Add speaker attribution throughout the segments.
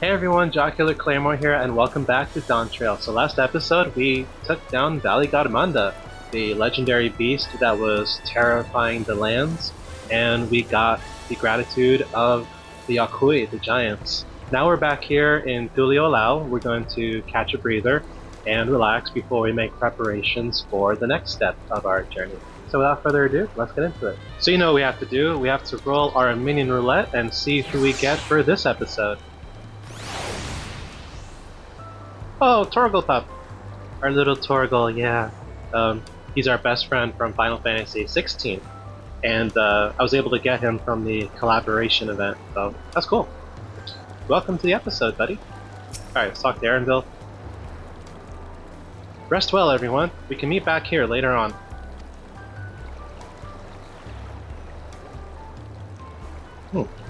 Speaker 1: Hey everyone, Jocular Claymore here, and welcome back to Dawntrail. So last episode, we took down Valley Garmanda, the legendary beast that was terrifying the lands, and we got the gratitude of the Yakui, the giants. Now we're back here in Thuliolao. We're going to catch a breather and relax before we make preparations for the next step of our journey. So without further ado, let's get into it. So you know what we have to do. We have to roll our minion roulette and see who we get for this episode. Oh, Torgalpup! Our little Torgal, yeah. He's our best friend from Final Fantasy XVI. And I was able to get him from the collaboration event, so that's cool. Welcome to the episode, buddy. Alright, let's talk to Erenville. Rest well, everyone. We can meet back here later on.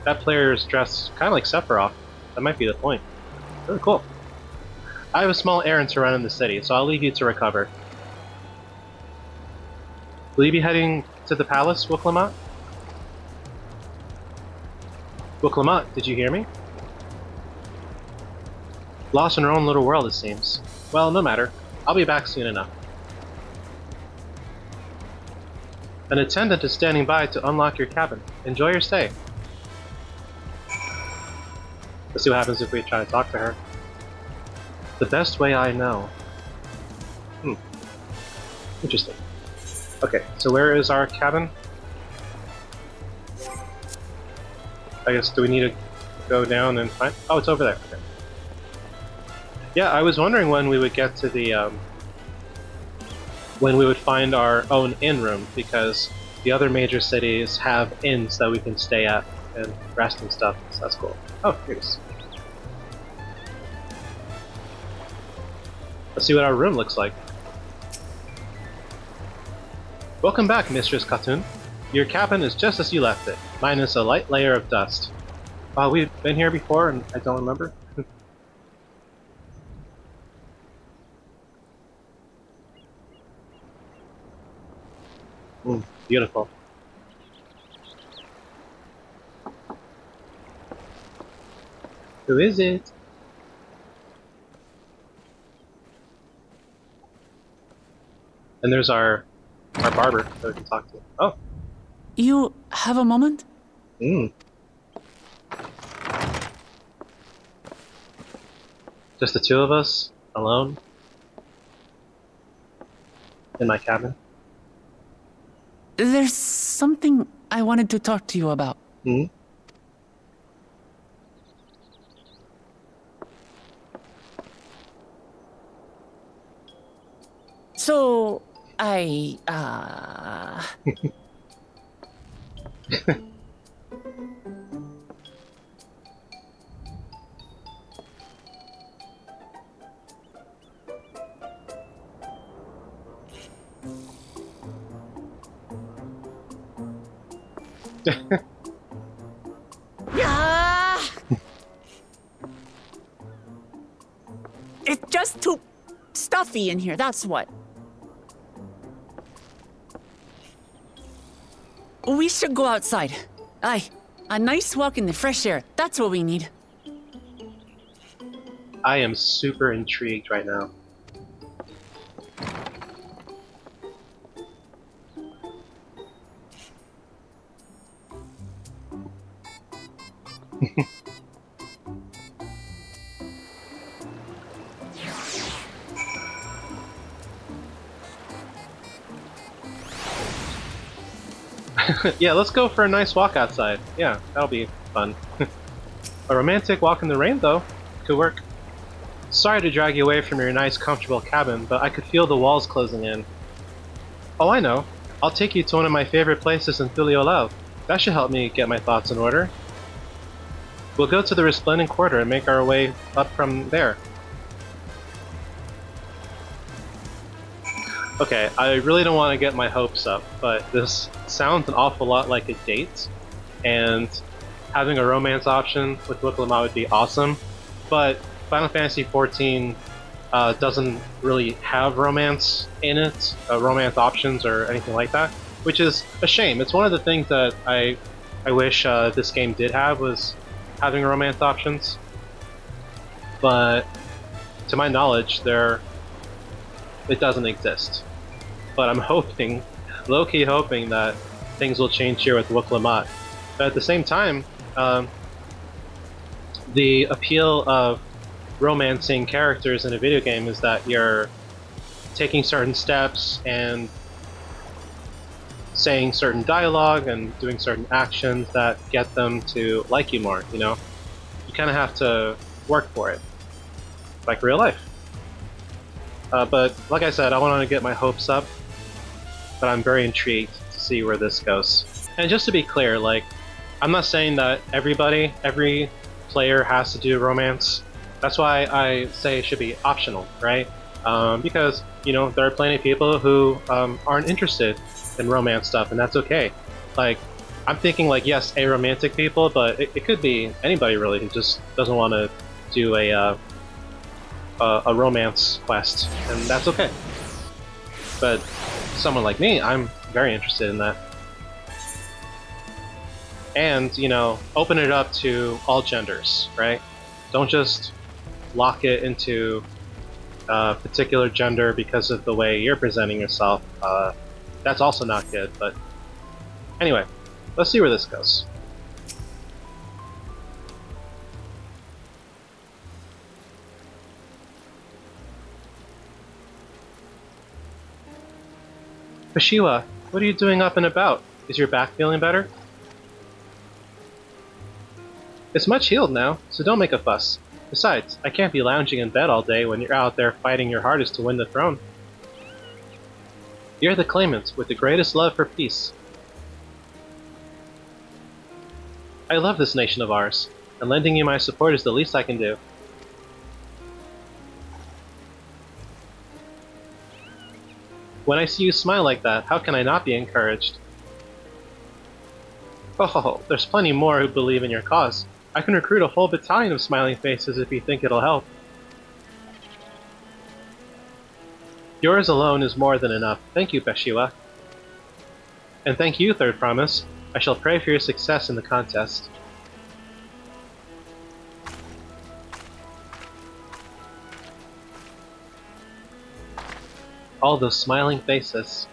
Speaker 1: That player is dressed kind of like Sephiroth. That might be the point. Really cool. I have a small errand to run in the city, so I'll leave you to recover. Will you be heading to the palace, Wuklamot? Wuklamot, did you hear me? Lost in her own little world, it seems. Well, no matter. I'll be back soon enough. An attendant is standing by to unlock your cabin. Enjoy your stay. Let's see what happens if we try to talk to her. The best way I know. Interesting. Okay, so where is our cabin? I guess, do we need to go down and find... Oh, it's over there. Okay. Yeah, I was wondering when we would get to the, when we would find our own inn room, because the other major cities have inns that we can stay at and rest and stuff, so that's cool. Oh, here it is. Let's see what our room looks like. Welcome back, Mistress Khatun. Your cabin is just as you left it, minus a light layer of dust. We've been here before and I don't remember. Beautiful. Who is it? And there's our barber that we can talk to. Oh.
Speaker 2: You have a moment?
Speaker 1: Just the two of us, alone, in my cabin.
Speaker 2: There's something I wanted to talk to you about. So, it's just too stuffy in here, that's what. We should go outside. Aye, a nice walk in the fresh air. That's what we need.
Speaker 1: I am super intrigued right now. Yeah, let's go for a nice walk outside. Yeah, that'll be fun. A romantic walk in the rain, though. Could work. Sorry to drag you away from your nice, comfortable cabin, but I could feel the walls closing in. Oh, I know. I'll take you to one of my favorite places in Thuliolao. That should help me get my thoughts in order. We'll go to the Resplendent Quarter and make our way up from there. Okay, I really don't want to get my hopes up, but this sounds an awful lot like a date, and having a romance option with Wuklamot would be awesome, but Final Fantasy XIV doesn't really have romance in it, romance options or anything like that, which is a shame. It's one of the things that I wish this game did have, was having romance options. but to my knowledge, it doesn't exist. But I'm hoping, low-key hoping, that things will change here with Wuk-Lamat. But at the same time, the appeal of romancing characters in a video game is that you're taking certain steps and saying certain dialogue and doing certain actions that get them to like you more, you know? You kind of have to work for it, like real life. But like I said, I want to get my hopes up, but I'm very intrigued to see where this goes. And just to be clear, like, I'm not saying that every player has to do romance. That's why I say it should be optional, right? Because, you know, there are plenty of people who aren't interested in romance stuff, and that's okay. Like, I'm thinking, like, yes, aromantic people, but it could be anybody really who just doesn't want to do a romance quest, and that's okay. But someone like me, I'm very interested in that. And, you know, open it up to all genders, right? Don't just lock it into a particular gender because of the way you're presenting yourself. That's also not good, but anyway, let's see where this goes. Kashiwa, what are you doing up and about? Is your back feeling better? It's much healed now, so don't make a fuss. Besides, I can't be lounging in bed all day when you're out there fighting your hardest to win the throne. You're the claimant with the greatest love for peace. I love this nation of ours, and lending you my support is the least I can do. When I see you smile like that, how can I not be encouraged? Oh, there's plenty more who believe in your cause. I can recruit a whole battalion of smiling faces if you think it'll help. Yours alone is more than enough. Thank you, Beshiwa. And thank you, Third Promise. I shall pray for your success in the contest. All those smiling faces.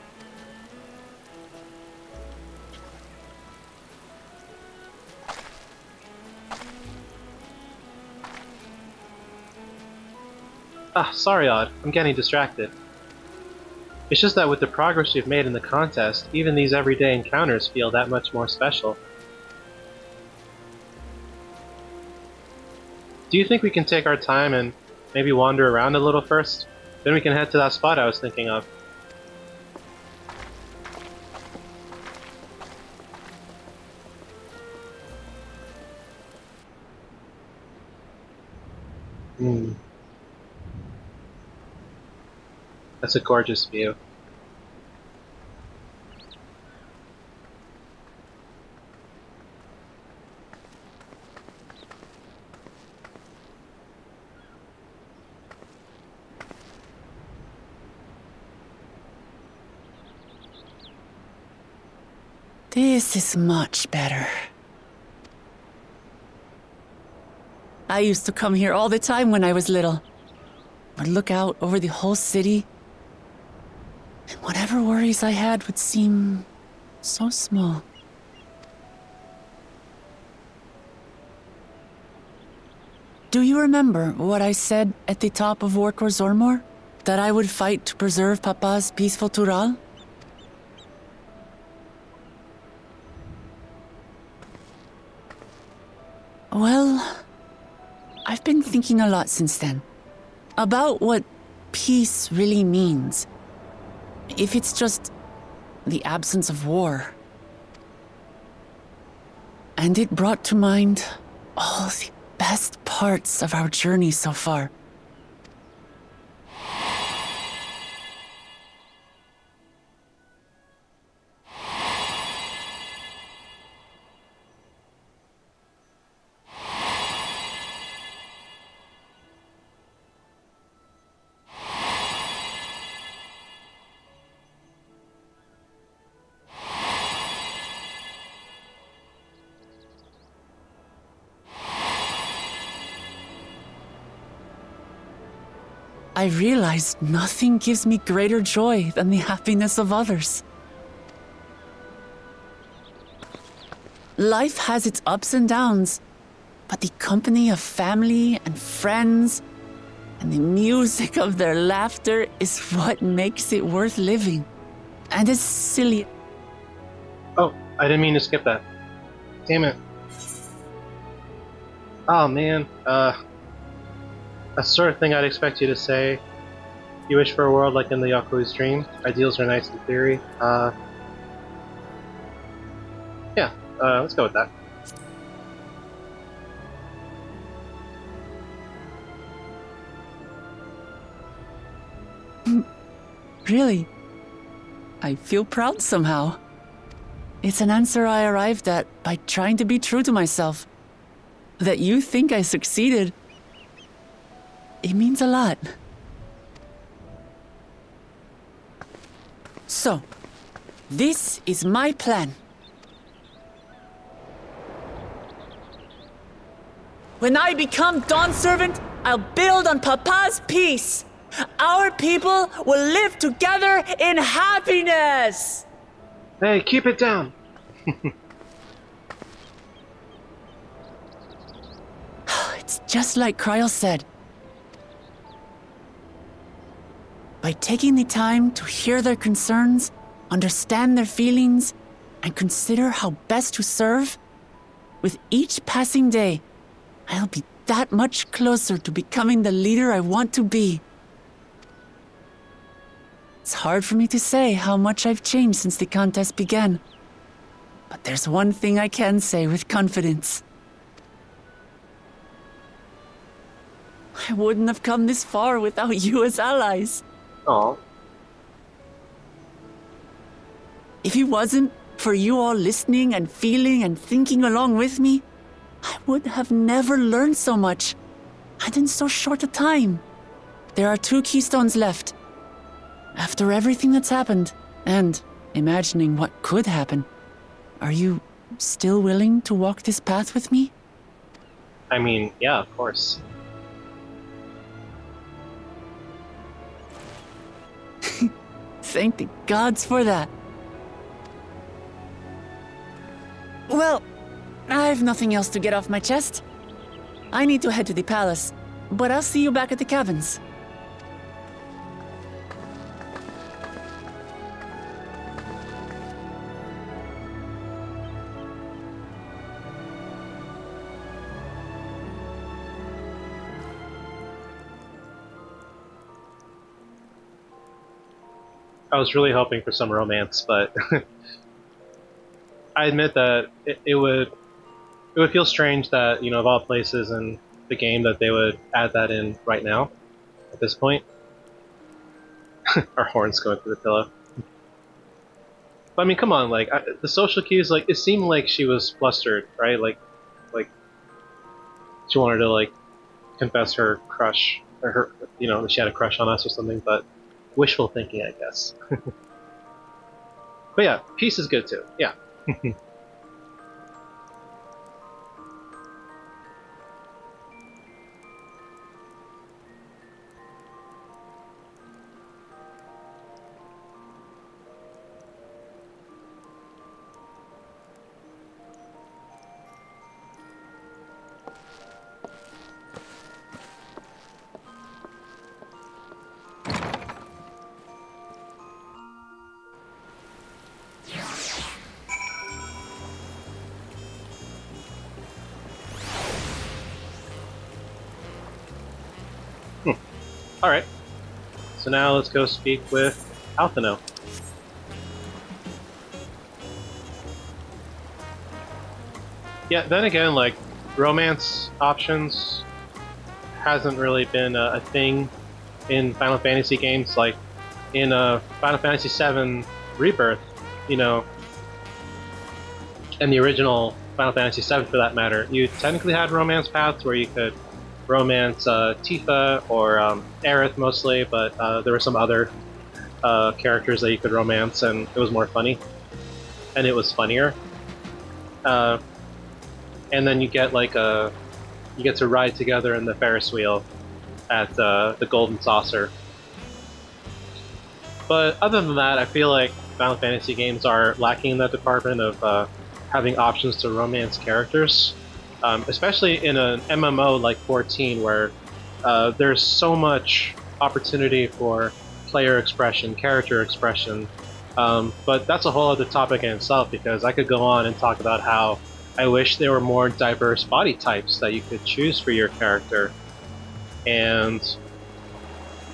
Speaker 1: Ah, sorry, Odd. I'm getting distracted. It's just that with the progress we've made in the contest, even these everyday encounters feel that much more special. Do you think we can take our time and maybe wander around a little first? Then we can head to that spot I was thinking of. That's a gorgeous view.
Speaker 2: This is much better. I used to come here all the time when I was little. Would look out over the whole city, and whatever worries I had would seem so small. Do you remember what I said at the top of Orkor Zormor? That I would fight to preserve Papa's peaceful Tural? Well, I've been thinking a lot since then. About what peace really means. If it's just the absence of war. And it brought to mind all the best parts of our journey so far. I realized nothing gives me greater joy than the happiness of others. Life has its ups and downs, but the company of family and friends and the music of their laughter is what makes it worth living. And as silly...
Speaker 1: Oh, I didn't mean to skip that. Damn it. Oh man, a sort of thing I'd expect you to say. You wish for a world like in the Yaku's dream. Ideals are nice in theory. Yeah, let's go with that.
Speaker 2: Really? I feel proud somehow. It's an answer I arrived at by trying to be true to myself. That you think I succeeded, it means a lot. So, this is my plan. When I become Dawn Servant, I'll build on Papa's peace. Our people will live together in happiness!
Speaker 1: Hey, keep it down!
Speaker 2: It's just like Kryl said. By taking the time to hear their concerns, understand their feelings, and consider how best to serve, with each passing day, I'll be that much closer to becoming the leader I want to be. It's hard for me to say how much I've changed since the contest began. But there's one thing I can say with confidence. I wouldn't have come this far without you as allies.
Speaker 1: Aw.
Speaker 2: If it wasn't for you all listening and feeling and thinking along with me, I would have never learned so much, and in so short a time. There are 2 keystones left. After everything that's happened, and imagining what could happen, are you still willing to walk this path with me?
Speaker 1: I mean, yeah, of course.
Speaker 2: Thank the gods for that. Well, I've nothing else to get off my chest. I need to head to the palace, but I'll see you back at the cabins.
Speaker 1: I was really hoping for some romance, but I admit that it would feel strange that, you know, of all places in the game, that they would add that in right now, at this point. Our horns going through the pillow. But I mean, come on, like, the social cues, like, it seemed like she was flustered, right? Like she wanted to, like, confess her crush, or her, you know, she had a crush on us or something, but wishful thinking, I guess. But yeah, peace is good too, yeah. Alright, so now let's go speak with Alphino. Yeah, then again, like, romance options hasn't really been a thing in Final Fantasy games. Like, in Final Fantasy VII Rebirth, you know, and the original Final Fantasy VII for that matter, you technically had romance paths where you could romance Tifa or Aerith mostly, but there were some other characters that you could romance, and it was more funny, and it was funnier. And then you get like you get to ride together in the Ferris wheel, at the Golden Saucer. But other than that, I feel like Final Fantasy games are lacking in that department of having options to romance characters, especially in an MMO like 14, where there's so much opportunity for player expression, character expression. But that's a whole other topic in itself, because I could go on and talk about how I wish there were more diverse body types that you could choose for your character, and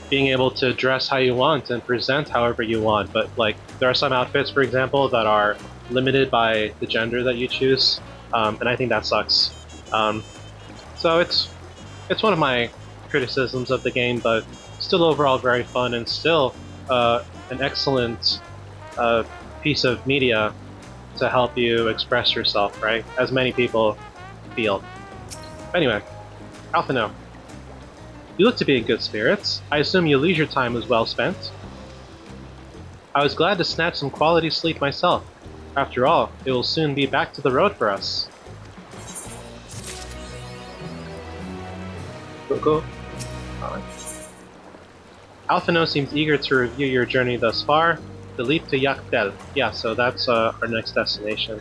Speaker 1: being able to dress how you want and present however you want. But like, there are some outfits, for example, that are limited by the gender that you choose, and I think that sucks. So it's one of my criticisms of the game, but still overall very fun, and still an excellent piece of media to help you express yourself, right? As many people feel. Anyway, Alphino, you look to be in good spirits. I assume your leisure time was well spent. I was glad to snatch some quality sleep myself. After all, it will soon be back to the road for us. Go. Alphino seems eager to review your journey thus far. The leap to Yaktel. Yeah, so that's our next destination.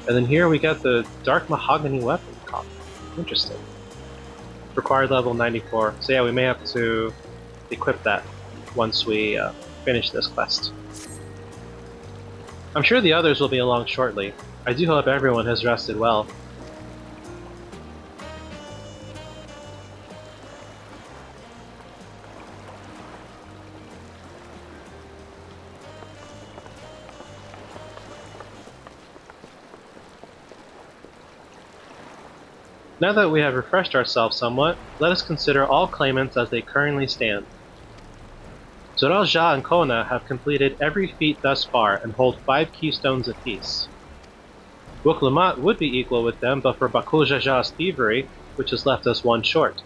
Speaker 1: And then here we get the Dark Mahogany Weapon Cop. Interesting. Required level 94. So yeah, we may have to equip that once we finish this quest. I'm sure the others will be along shortly. I do hope everyone has rested well. Now that we have refreshed ourselves somewhat, let us consider all claimants as they currently stand. Zoral Ja and Kona have completed every feat thus far and hold 5 keystones apiece. Wuklumat would be equal with them but for Bakul Jaja's thievery, which has left us 1 short.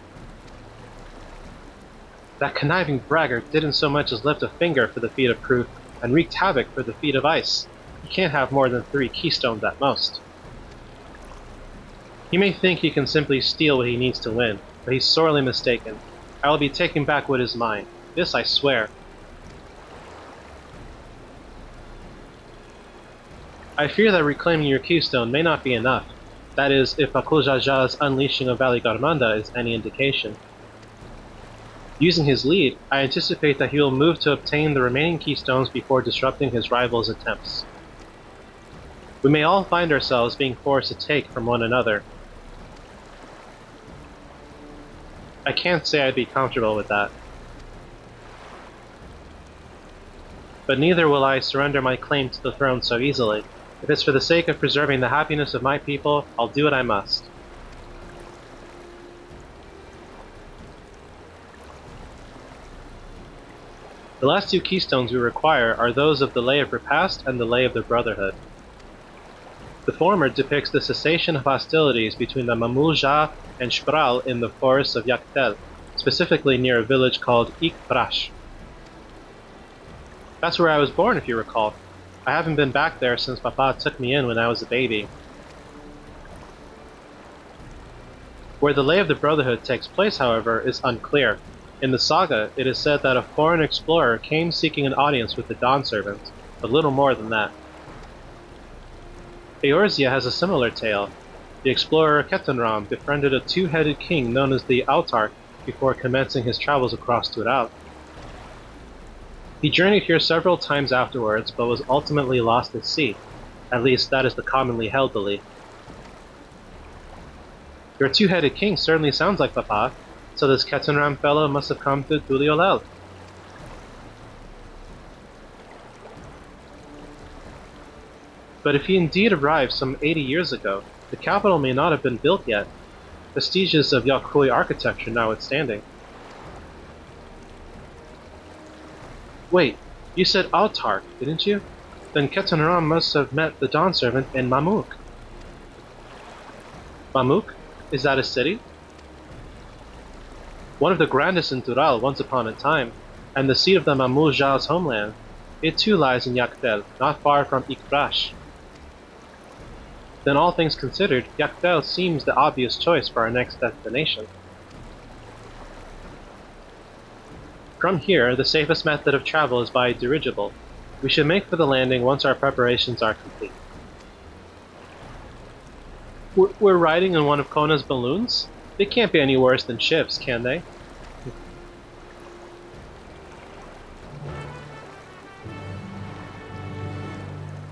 Speaker 1: That conniving braggart didn't so much as lift a finger for the feat of proof and wreaked havoc for the feat of ice. He can't have more than 3 keystones at most. He may think he can simply steal what he needs to win, but he's sorely mistaken. I will be taking back what is mine. This I swear. I fear that reclaiming your keystone may not be enough. That is, if Bakul Jaja's unleashing of Valley Garmanda is any indication. Using his lead, I anticipate that he will move to obtain the remaining keystones before disrupting his rival's attempts. We may all find ourselves being forced to take from one another. I can't say I'd be comfortable with that. But neither will I surrender my claim to the throne so easily. If it's for the sake of preserving the happiness of my people, I'll do what I must. The last 2 keystones we require are those of the Lay of Repast and the Lay of the Brotherhood. The former depicts the cessation of hostilities between the Mamulja and Xibruq in the forests of Yaktel, specifically near a village called xibruq. That's where I was born, if you recall. I haven't been back there since Papa took me in when I was a baby. Where the Lay of the Brotherhood takes place, however, is unclear. In the saga, it is said that a foreign explorer came seeking an audience with the Dawn Servant, but little more than that. Eorzea has a similar tale. The explorer Ketenram befriended a 2-headed king known as the Autarch before commencing his travels across Tural. He journeyed here several times afterwards, but was ultimately lost at sea. At least that is the commonly held belief. Your 2-headed king certainly sounds like Papa, so this Ketenram fellow must have come to Duliolel. But if he indeed arrived some 80 years ago, the capital may not have been built yet, vestiges of Yakui architecture notwithstanding. Wait, you said Autarch, didn't you? Then Ketenram must have met the Dawn Servant in Mamuk. Mamuk? Is that a city? One of the grandest in Tural once upon a time, and the seat of the Mamulja's homeland. It too lies in Yaktel, not far from xibruq. Then all things considered, Yaktel seems the obvious choice for our next destination. From here, the safest method of travel is by dirigible. We should make for the landing once our preparations are complete. We're riding in one of Kona's balloons? They can't be any worse than ships, can they?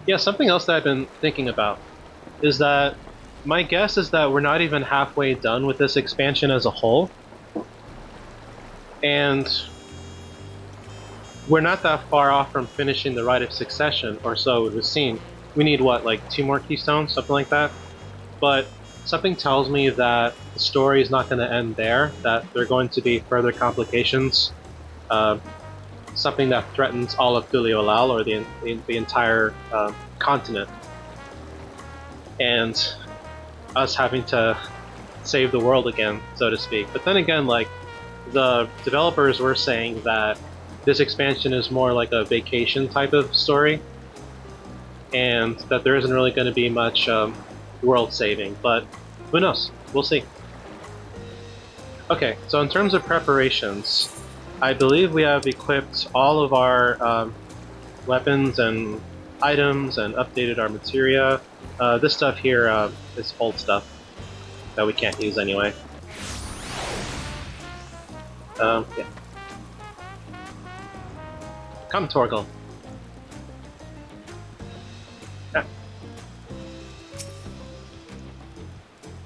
Speaker 1: Yeah, something else that I've been thinking about is that my guess is that we're not even halfway done with this expansion as a whole. And we're not that far off from finishing the Rite of Succession, or so it would seem. We need, what, like 2 more keystones? Something like that? But something tells me that the story is not going to end there, that there are going to be further complications. Something that threatens all of Thuliolal, or the entire continent. And us having to save the world again, so to speak. But then again, like, the developers were saying that this expansion is more like a vacation type of story, and that there isn't really going to be much world saving, but who knows? We'll see. Okay, so in terms of preparations, I believe we have equipped all of our weapons and items and updated our materia. This stuff here is old stuff that we can't use anyway. Yeah. Come, Torgal. Yeah.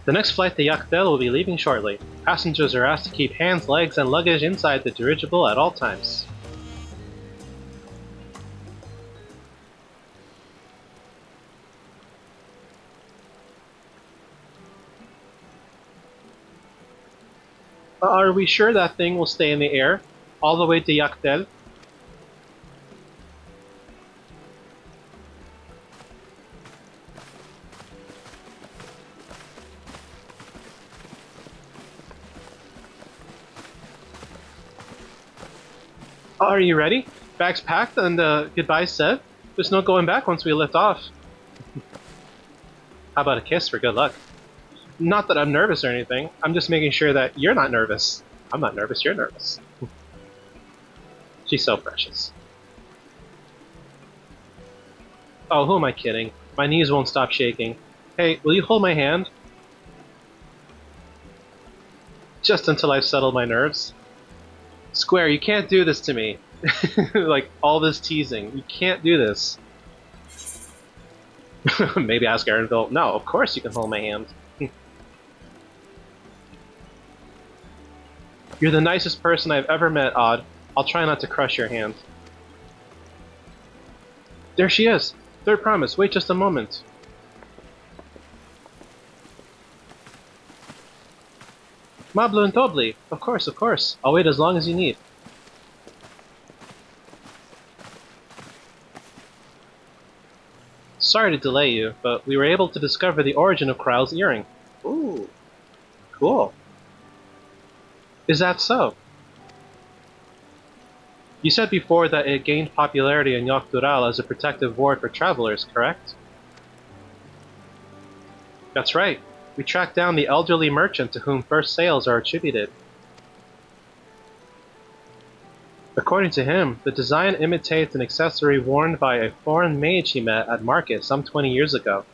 Speaker 1: The next flight to Yakdel will be leaving shortly. Passengers are asked to keep hands, legs, and luggage inside the dirigible at all times. Are we sure that thing will stay in the air all the way to Yakdel? Are you ready? Bags packed and goodbyes said? There's no going back once we lift off. How about a kiss for good luck? Not that I'm nervous or anything. I'm just making sure that you're not nervous. I'm not nervous, you're nervous. She's so precious. Oh, who am I kidding? My knees won't stop shaking. Hey, will you hold my hand? Just until I've settled my nerves. Square, you can't do this to me. Like, all this teasing. You can't do this. Maybe ask Erenville. No, of course you can hold my hand. You're the nicest person I've ever met, Odd. I'll try not to crush your hand. There she is! Third promise, wait just a moment. Mablu and Tobli! Of course. I'll wait as long as you need. Sorry to delay you, but we were able to discover the origin of Kryl's earring. Ooh, cool. Is that so? You said before that it gained popularity in Yogg-Durall as a protective ward for travelers, correct? That's right. We tracked down the elderly merchant to whom first sales are attributed. According to him, the design imitates an accessory worn by a foreign mage he met at market some 20 years ago.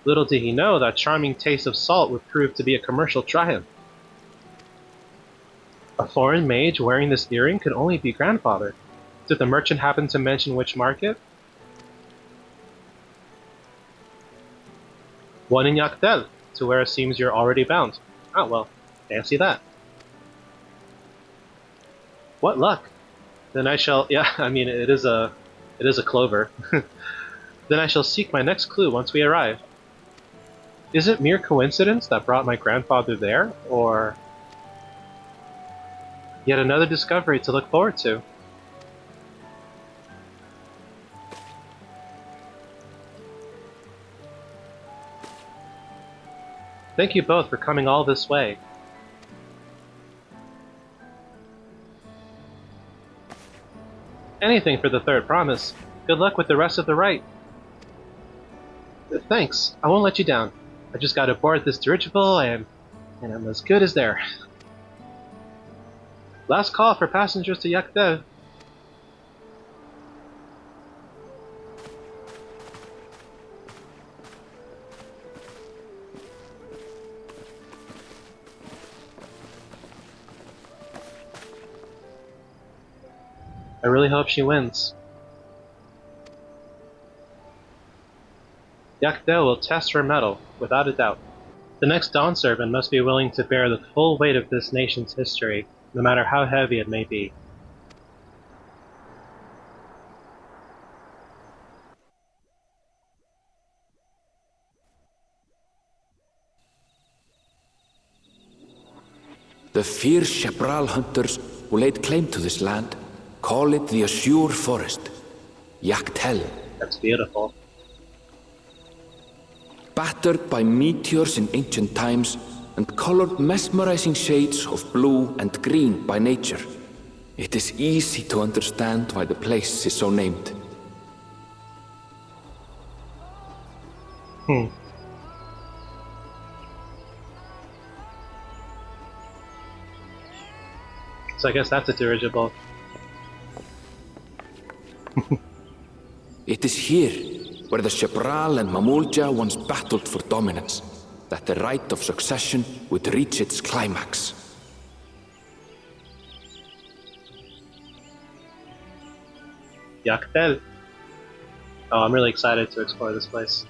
Speaker 1: Little did he know that charming taste of salt would prove to be a commercial triumph. A foreign mage wearing this earring could only be grandfather. Did the merchant happen to mention which market? One in Yakdel, to where it seems you're already bound. Oh well, fancy that. What luck! Then I shall, yeah, I mean, it is a clover. Then I shall seek my next clue once we arrive. Is it mere coincidence that brought my grandfather there, or yet another discovery to look forward to? Thank you both for coming all this way. Anything for the third promise. Good luck with the rest of the rite. Thanks. I won't let you down. I just got aboard this dirigible and I'm as good as there. Last call for passengers to Yakdev. I really hope she wins. Yakdel will test her mettle, without a doubt. The next Dawn Servant must be willing to bear the full weight of this nation's history, no matter how heavy it may be.
Speaker 3: The fierce Xibruq hunters who laid claim to this land call it the Azure Forest, Yaktel.
Speaker 1: That's beautiful.
Speaker 3: Battered by meteors in ancient times and colored mesmerizing shades of blue and green by nature, it is easy to understand why the place is so named.
Speaker 1: So I guess that's a dirigible.
Speaker 3: It is here, where the Xibruq and Mamulja once battled for dominance, that the right of succession would reach its climax.
Speaker 1: Yaktel. Oh, I'm really excited to explore this place.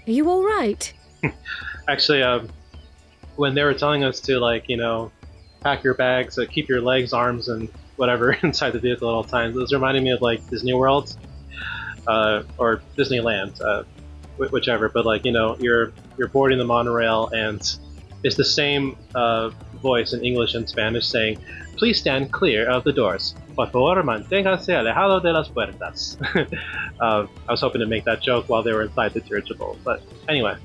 Speaker 4: Are you all right?
Speaker 1: Actually, when they were telling us to, like, you know, pack your bags, keep your legs, arms, and whatever inside the vehicle at all times, it was reminding me of, like, Disney World, or Disneyland, whichever. But, like, you know, you're boarding the monorail, and it's the same voice in English and Spanish saying, "Please stand clear of the doors. Por favor, manténgase alejado de las puertas." I was hoping to make that joke while they were inside the dirigible, but anyway.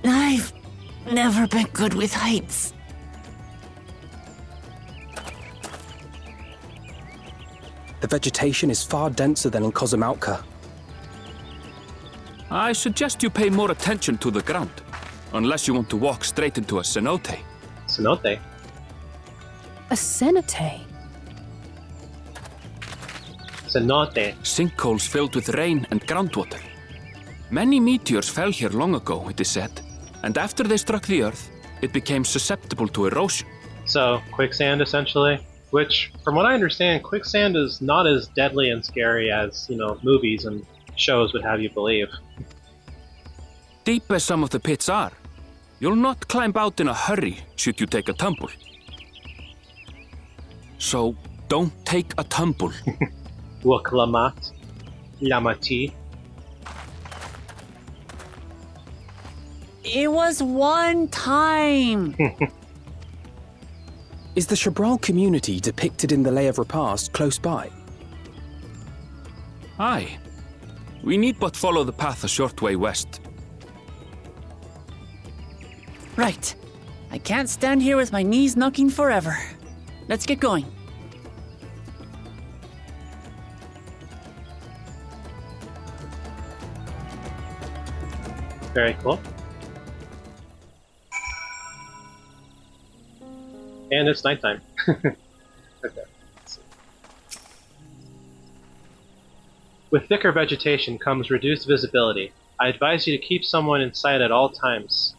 Speaker 2: I've never been good with heights.
Speaker 5: The vegetation is far denser than in Kozumautka.
Speaker 3: I suggest you pay more attention to the ground, unless you want to walk straight into a cenote.
Speaker 1: Cenote?
Speaker 4: A cenote?
Speaker 1: Cenote.
Speaker 3: Sinkholes filled with rain and groundwater. Many meteors fell here long ago, it is said, and after they struck the Earth, it became susceptible to erosion.
Speaker 1: So, quicksand, essentially? Which, from what I understand, quicksand is not as deadly and scary as, you know, movies and shows would have you believe.
Speaker 3: Deep as some of the pits are, you'll not climb out in a hurry should you take a tumble. So, don't take a tumble.
Speaker 1: Waklamat. Yamati.
Speaker 2: It was one time.
Speaker 5: Is the Xibruq community depicted in the Lay of Repast close by?
Speaker 3: Aye. We need but follow the path a short way west.
Speaker 2: Right. I can't stand here with my knees knocking forever. Let's get going.
Speaker 1: Very cool. And it's nighttime. Okay. Let's see. With thicker vegetation comes reduced visibility. I advise you to keep someone in sight at all times.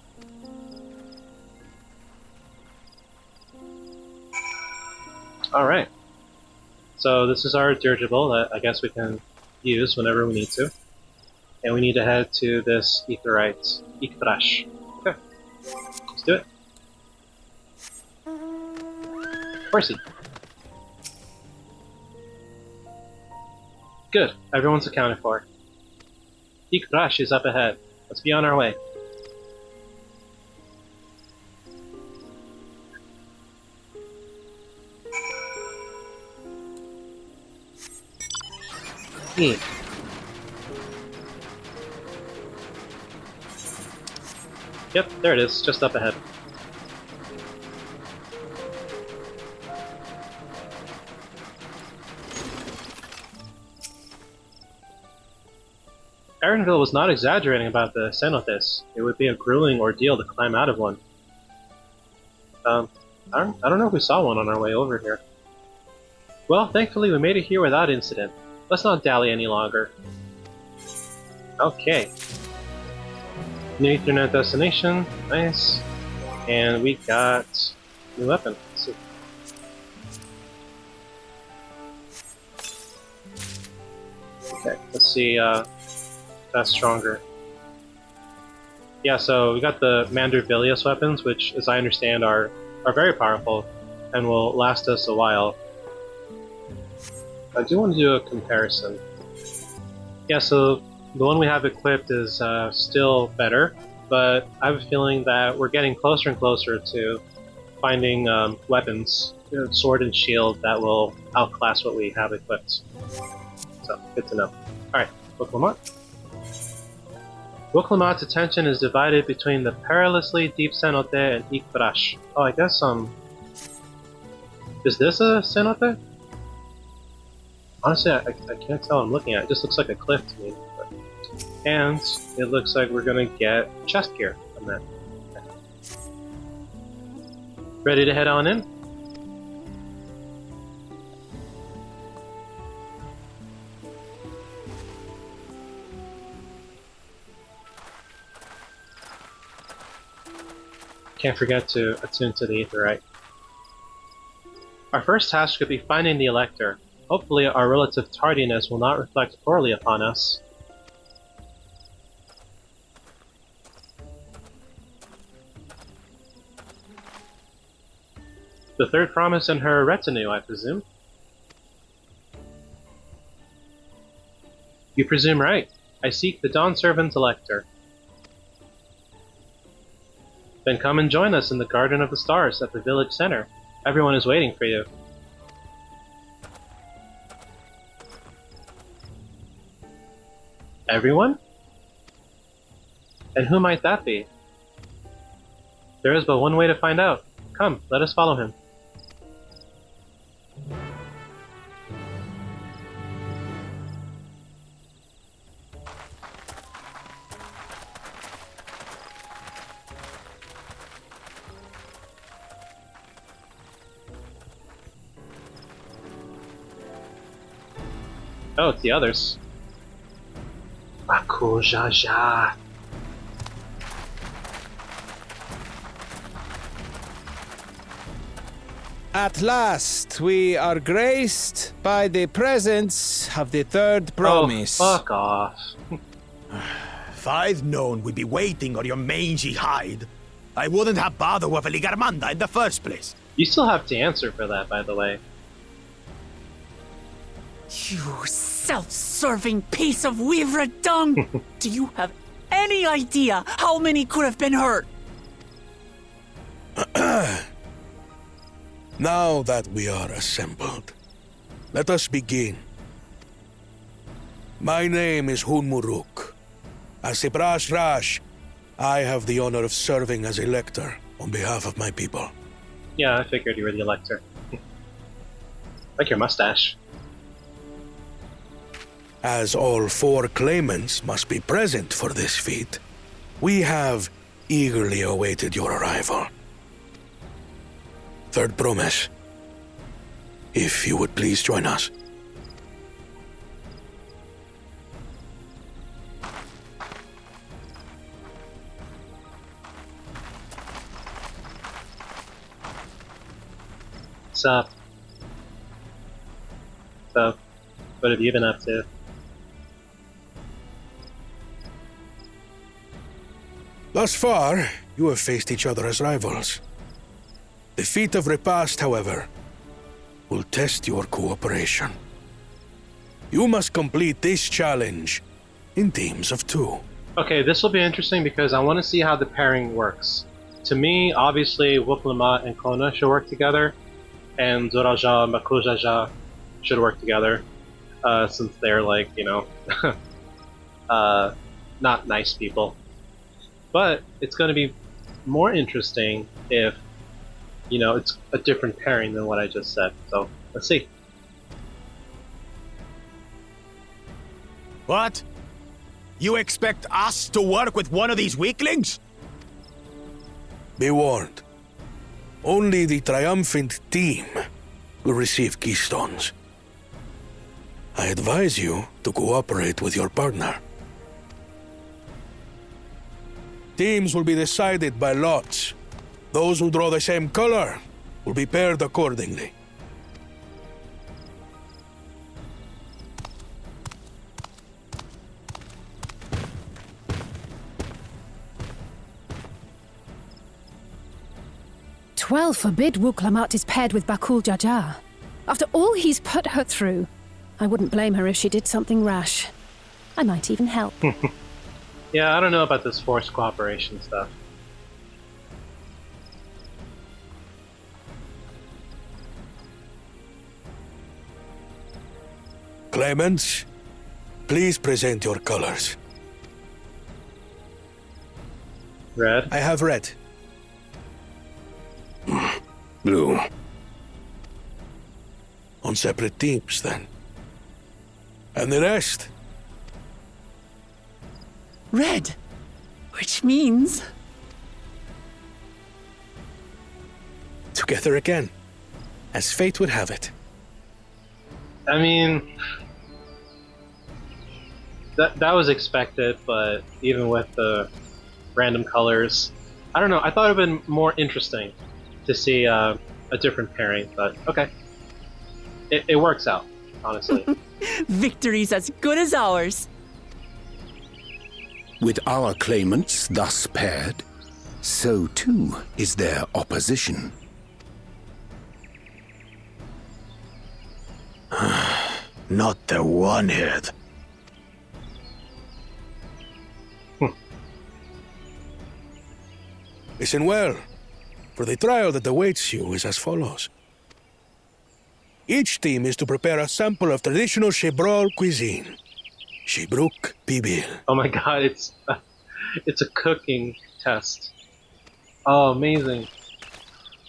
Speaker 1: Alright. So this is our dirigible that I guess we can use whenever we need to. And we need to head to this Aetheryte. Aetheryte. Okay. Let's do it. Horsey. Good. Everyone's accounted for. Aetheryte is up ahead. Let's be on our way. Yeah. Yep, there it is, just up ahead. Aaronville was not exaggerating about the cenotes. It would be a grueling ordeal to climb out of one. I don't know if we saw one on our way over here. Well, thankfully we made it here without incident. Let's not dally any longer. Okay. New Ethernet destination. Nice. And we got new weapon. Let's see. Okay, let's see that's stronger. Yeah, so we got the Mandervilius weapons, which, as I understand, are very powerful and will last us a while. I do want to do a comparison. Yeah, so the one we have equipped is still better, but I have a feeling that we're getting closer and closer to finding weapons, sword and shield, that will outclass what we have equipped. So, good to know. Alright, Wuklamot. Wuklamot's attention is divided between the perilously deep cenote and xibruq. Oh, I guess, is this a cenote? Honestly, I can't tell what I'm looking at. It just looks like a cliff to me. But... And it looks like we're gonna get chest gear from that. Ready to head on in? Can't forget to attune to the Aetheryte. Our first task should be finding the Elector. Hopefully our relative tardiness will not reflect poorly upon us. The third promise in her retinue, I presume? You presume right. I seek the Dawn Servant's Elector. Then come and join us in the Garden of the Stars at the village center. Everyone is waiting for you. Everyone? And who might that be? There is but one way to find out. Come, let us follow him. Oh, it's the others. Bakujaja.
Speaker 6: At last, we are graced by the presence of the third promise.
Speaker 1: Oh, fuck off.
Speaker 7: If I'd known we'd be waiting on your mangy hide, I wouldn't have bothered with Ligarmanda in the first place.
Speaker 1: You still have to answer for that, by the way.
Speaker 2: You self-serving piece of weaver dung! Do you have any idea how many could have been hurt?
Speaker 8: Now that we are assembled, let us begin. My name is Hunmuruk. As xibruq, I have the honor of serving as Elector on behalf of my people.
Speaker 1: Yeah, I figured you were the Elector. Like your mustache.
Speaker 8: As all four claimants must be present for this feat, we have eagerly awaited your arrival. Third promise, if you would please join us.
Speaker 1: What's up? So, what have you been up to?
Speaker 8: Thus far, you have faced each other as rivals. The feat of repast, however, will test your cooperation. You must complete this challenge in teams of 2.
Speaker 1: Okay, this will be interesting because I want to see how the pairing works. To me, obviously, Wuklamot and Kona should work together, and Zoraja and Bakujaja should work together, since they're like, you know, not nice people. But it's going to be more interesting if, you know, it's a different pairing than what I just said. So, let's see.
Speaker 7: What? You expect us to work with one of these weaklings?
Speaker 8: Be warned. Only the triumphant team will receive keystones. I advise you to cooperate with your partner. Teams will be decided by lots. Those who draw the same color will be paired accordingly.
Speaker 4: Twelve forbid Wuklamat is paired with Bakul Jaja. After all he's put her through, I wouldn't blame her if she did something rash. I might even help.
Speaker 1: Yeah, I don't know about this forced cooperation stuff.
Speaker 8: Claimants, please present your colors.
Speaker 1: Red?
Speaker 8: I have red. Blue. On separate teams, then. And the rest?
Speaker 2: Red. Which means...
Speaker 8: Together again, as fate would have it.
Speaker 1: I mean... That was expected, but even with the random colors... I don't know, I thought it would have been more interesting to see a different pairing, but okay. It works out, honestly.
Speaker 2: Victory's as good as ours.
Speaker 9: With our claimants thus paired, so too is their opposition.
Speaker 7: Not the one-head.
Speaker 8: Listen well, for the trial that awaits you is as follows. Each team is to prepare a sample of traditional xibruq cuisine. Xibruq pibil.
Speaker 1: Oh my god, it's a cooking test. Oh, amazing.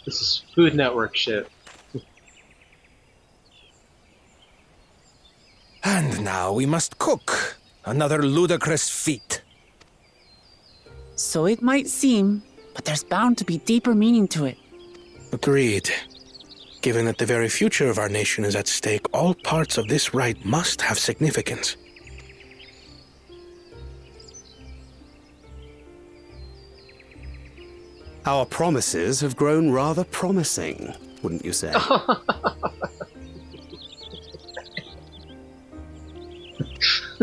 Speaker 1: This is Food Network shit.
Speaker 6: And now we must cook. Another ludicrous feat.
Speaker 2: So it might seem, but there's bound to be deeper meaning to it.
Speaker 8: Agreed. Given that the very future of our nation is at stake, all parts of this rite must have significance.
Speaker 10: Our promises have grown rather promising, wouldn't you say?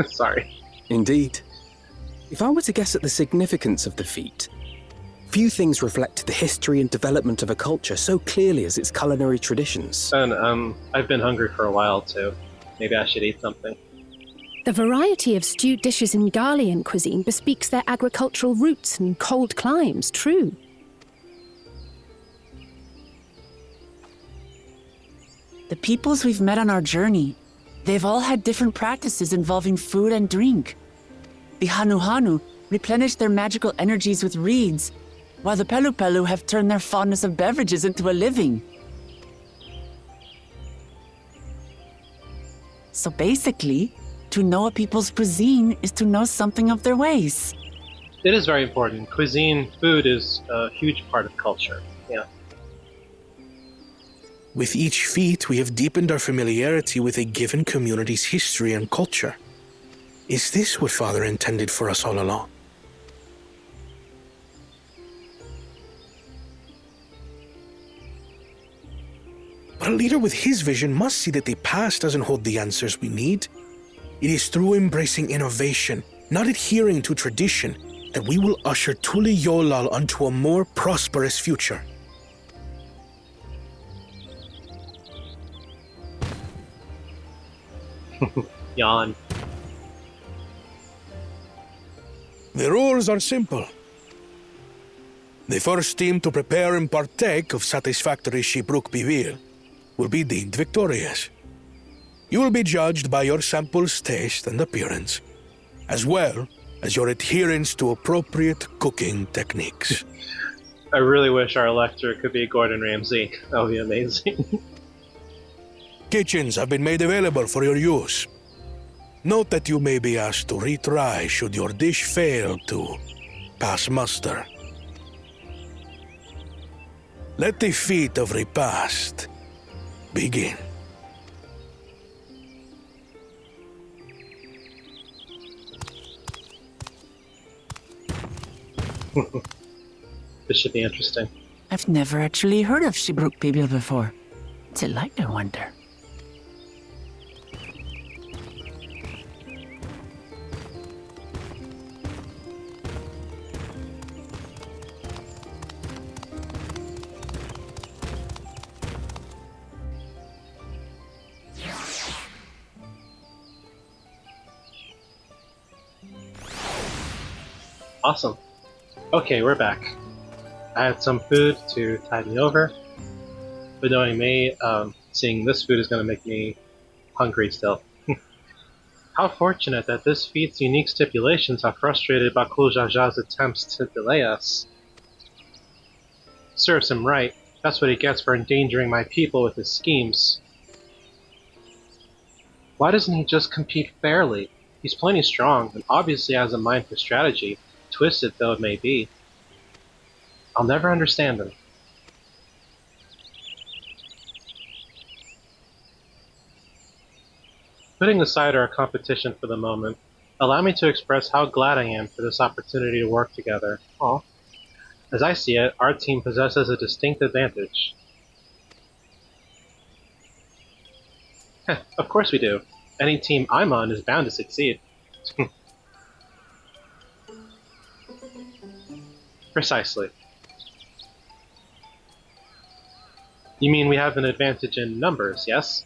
Speaker 1: Sorry.
Speaker 5: Indeed. If I were to guess at the significance of the feat, few things reflect the history and development of a culture so clearly as its culinary traditions.
Speaker 1: And I've been hungry for a while too. Maybe I should eat something.
Speaker 4: The variety of stewed dishes in Garlean cuisine bespeaks their agricultural roots and cold climes, true.
Speaker 2: The peoples we've met on our journey, they've all had different practices involving food and drink. The Hanu replenish their magical energies with reeds, while the Pelu have turned their fondness of beverages into a living. So basically, to know a people's cuisine is to know something of their ways.
Speaker 1: It is very important. Cuisine, food is a huge part of culture. Yeah.
Speaker 8: With each feat, we have deepened our familiarity with a given community's history and culture. Is this what Father intended for us all along? But a leader with his vision must see that the past doesn't hold the answers we need. It is through embracing innovation, not adhering to tradition, that we will usher Tuli Yolal onto a more prosperous future.
Speaker 1: Yawn.
Speaker 8: The rules are simple. The first team to prepare and partake of satisfactory xibruq pibil will be deemed victorious. You will be judged by your sample's taste and appearance, as well as your adherence to appropriate cooking techniques.
Speaker 1: I really wish our lecturer could be Gordon Ramsay. That would be amazing.
Speaker 8: Kitchens have been made available for your use. Note that you may be asked to retry should your dish fail to pass muster. Let the feat of repast begin.
Speaker 1: This should be interesting.
Speaker 2: I've never actually heard of xibruq pibil before. What's it like, I wonder?
Speaker 1: Awesome. Okay, we're back. I had some food to tide me over, but knowing me, seeing this food is going to make me hungry still. How fortunate that this feat's unique stipulations have frustrated Bakul Jaja's attempts to delay us. Serves him right. That's what he gets for endangering my people with his schemes. Why doesn't he just compete fairly? He's plenty strong, and obviously has a mind for strategy, twisted though it may be. I'll never understand him. Putting aside our competition for the moment, allow me to express how glad I am for this opportunity to work together. Aw. As I see it, our team possesses a distinct advantage. Of course we do. Any team I'm on is bound to succeed. Precisely. You mean we have an advantage in numbers, yes?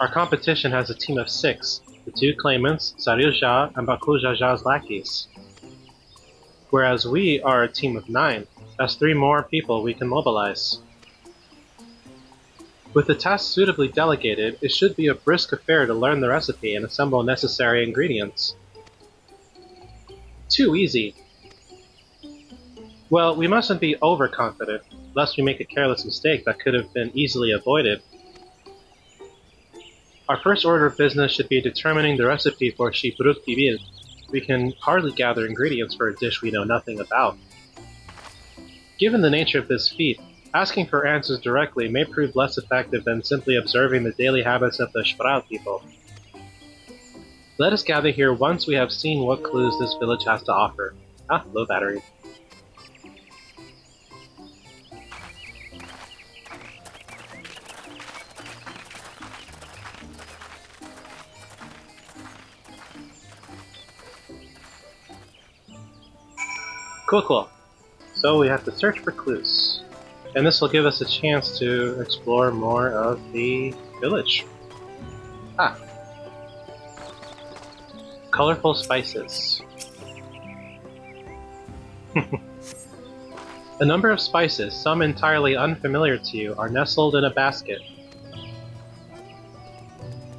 Speaker 1: Our competition has a team of 6, the 2 claimants, Saryuja and Bakul Jaja's lackeys. Whereas we are a team of 9, that's 3 more people we can mobilize. With the task suitably delegated, it should be a brisk affair to learn the recipe and assemble necessary ingredients. Too easy. Well, we mustn't be overconfident, lest we make a careless mistake that could have been easily avoided. Our first order of business should be determining the recipe for xibruq pibil. We can hardly gather ingredients for a dish we know nothing about. Given the nature of this feat, asking for answers directly may prove less effective than simply observing the daily habits of the xibruq people. Let us gather here once we have seen what clues this village has to offer. Ah, low battery. Cool. So we have to search for clues. And this will give us a chance to explore more of the village. Ah. Colorful spices. A number of spices, some entirely unfamiliar to you, are nestled in a basket.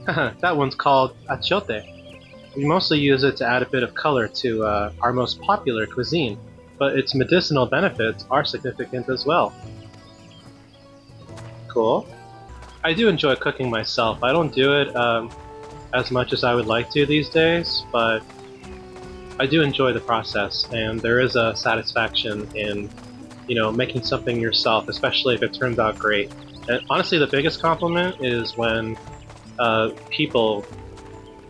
Speaker 1: That one's called achiote. We mostly use it to add a bit of color to our most popular cuisine, but its medicinal benefits are significant as well. Cool. I do enjoy cooking myself. I don't do it as much as I would like to these days, but I do enjoy the process, and there is a satisfaction in, you know, making something yourself, especially if it turns out great. And honestly, the biggest compliment is when people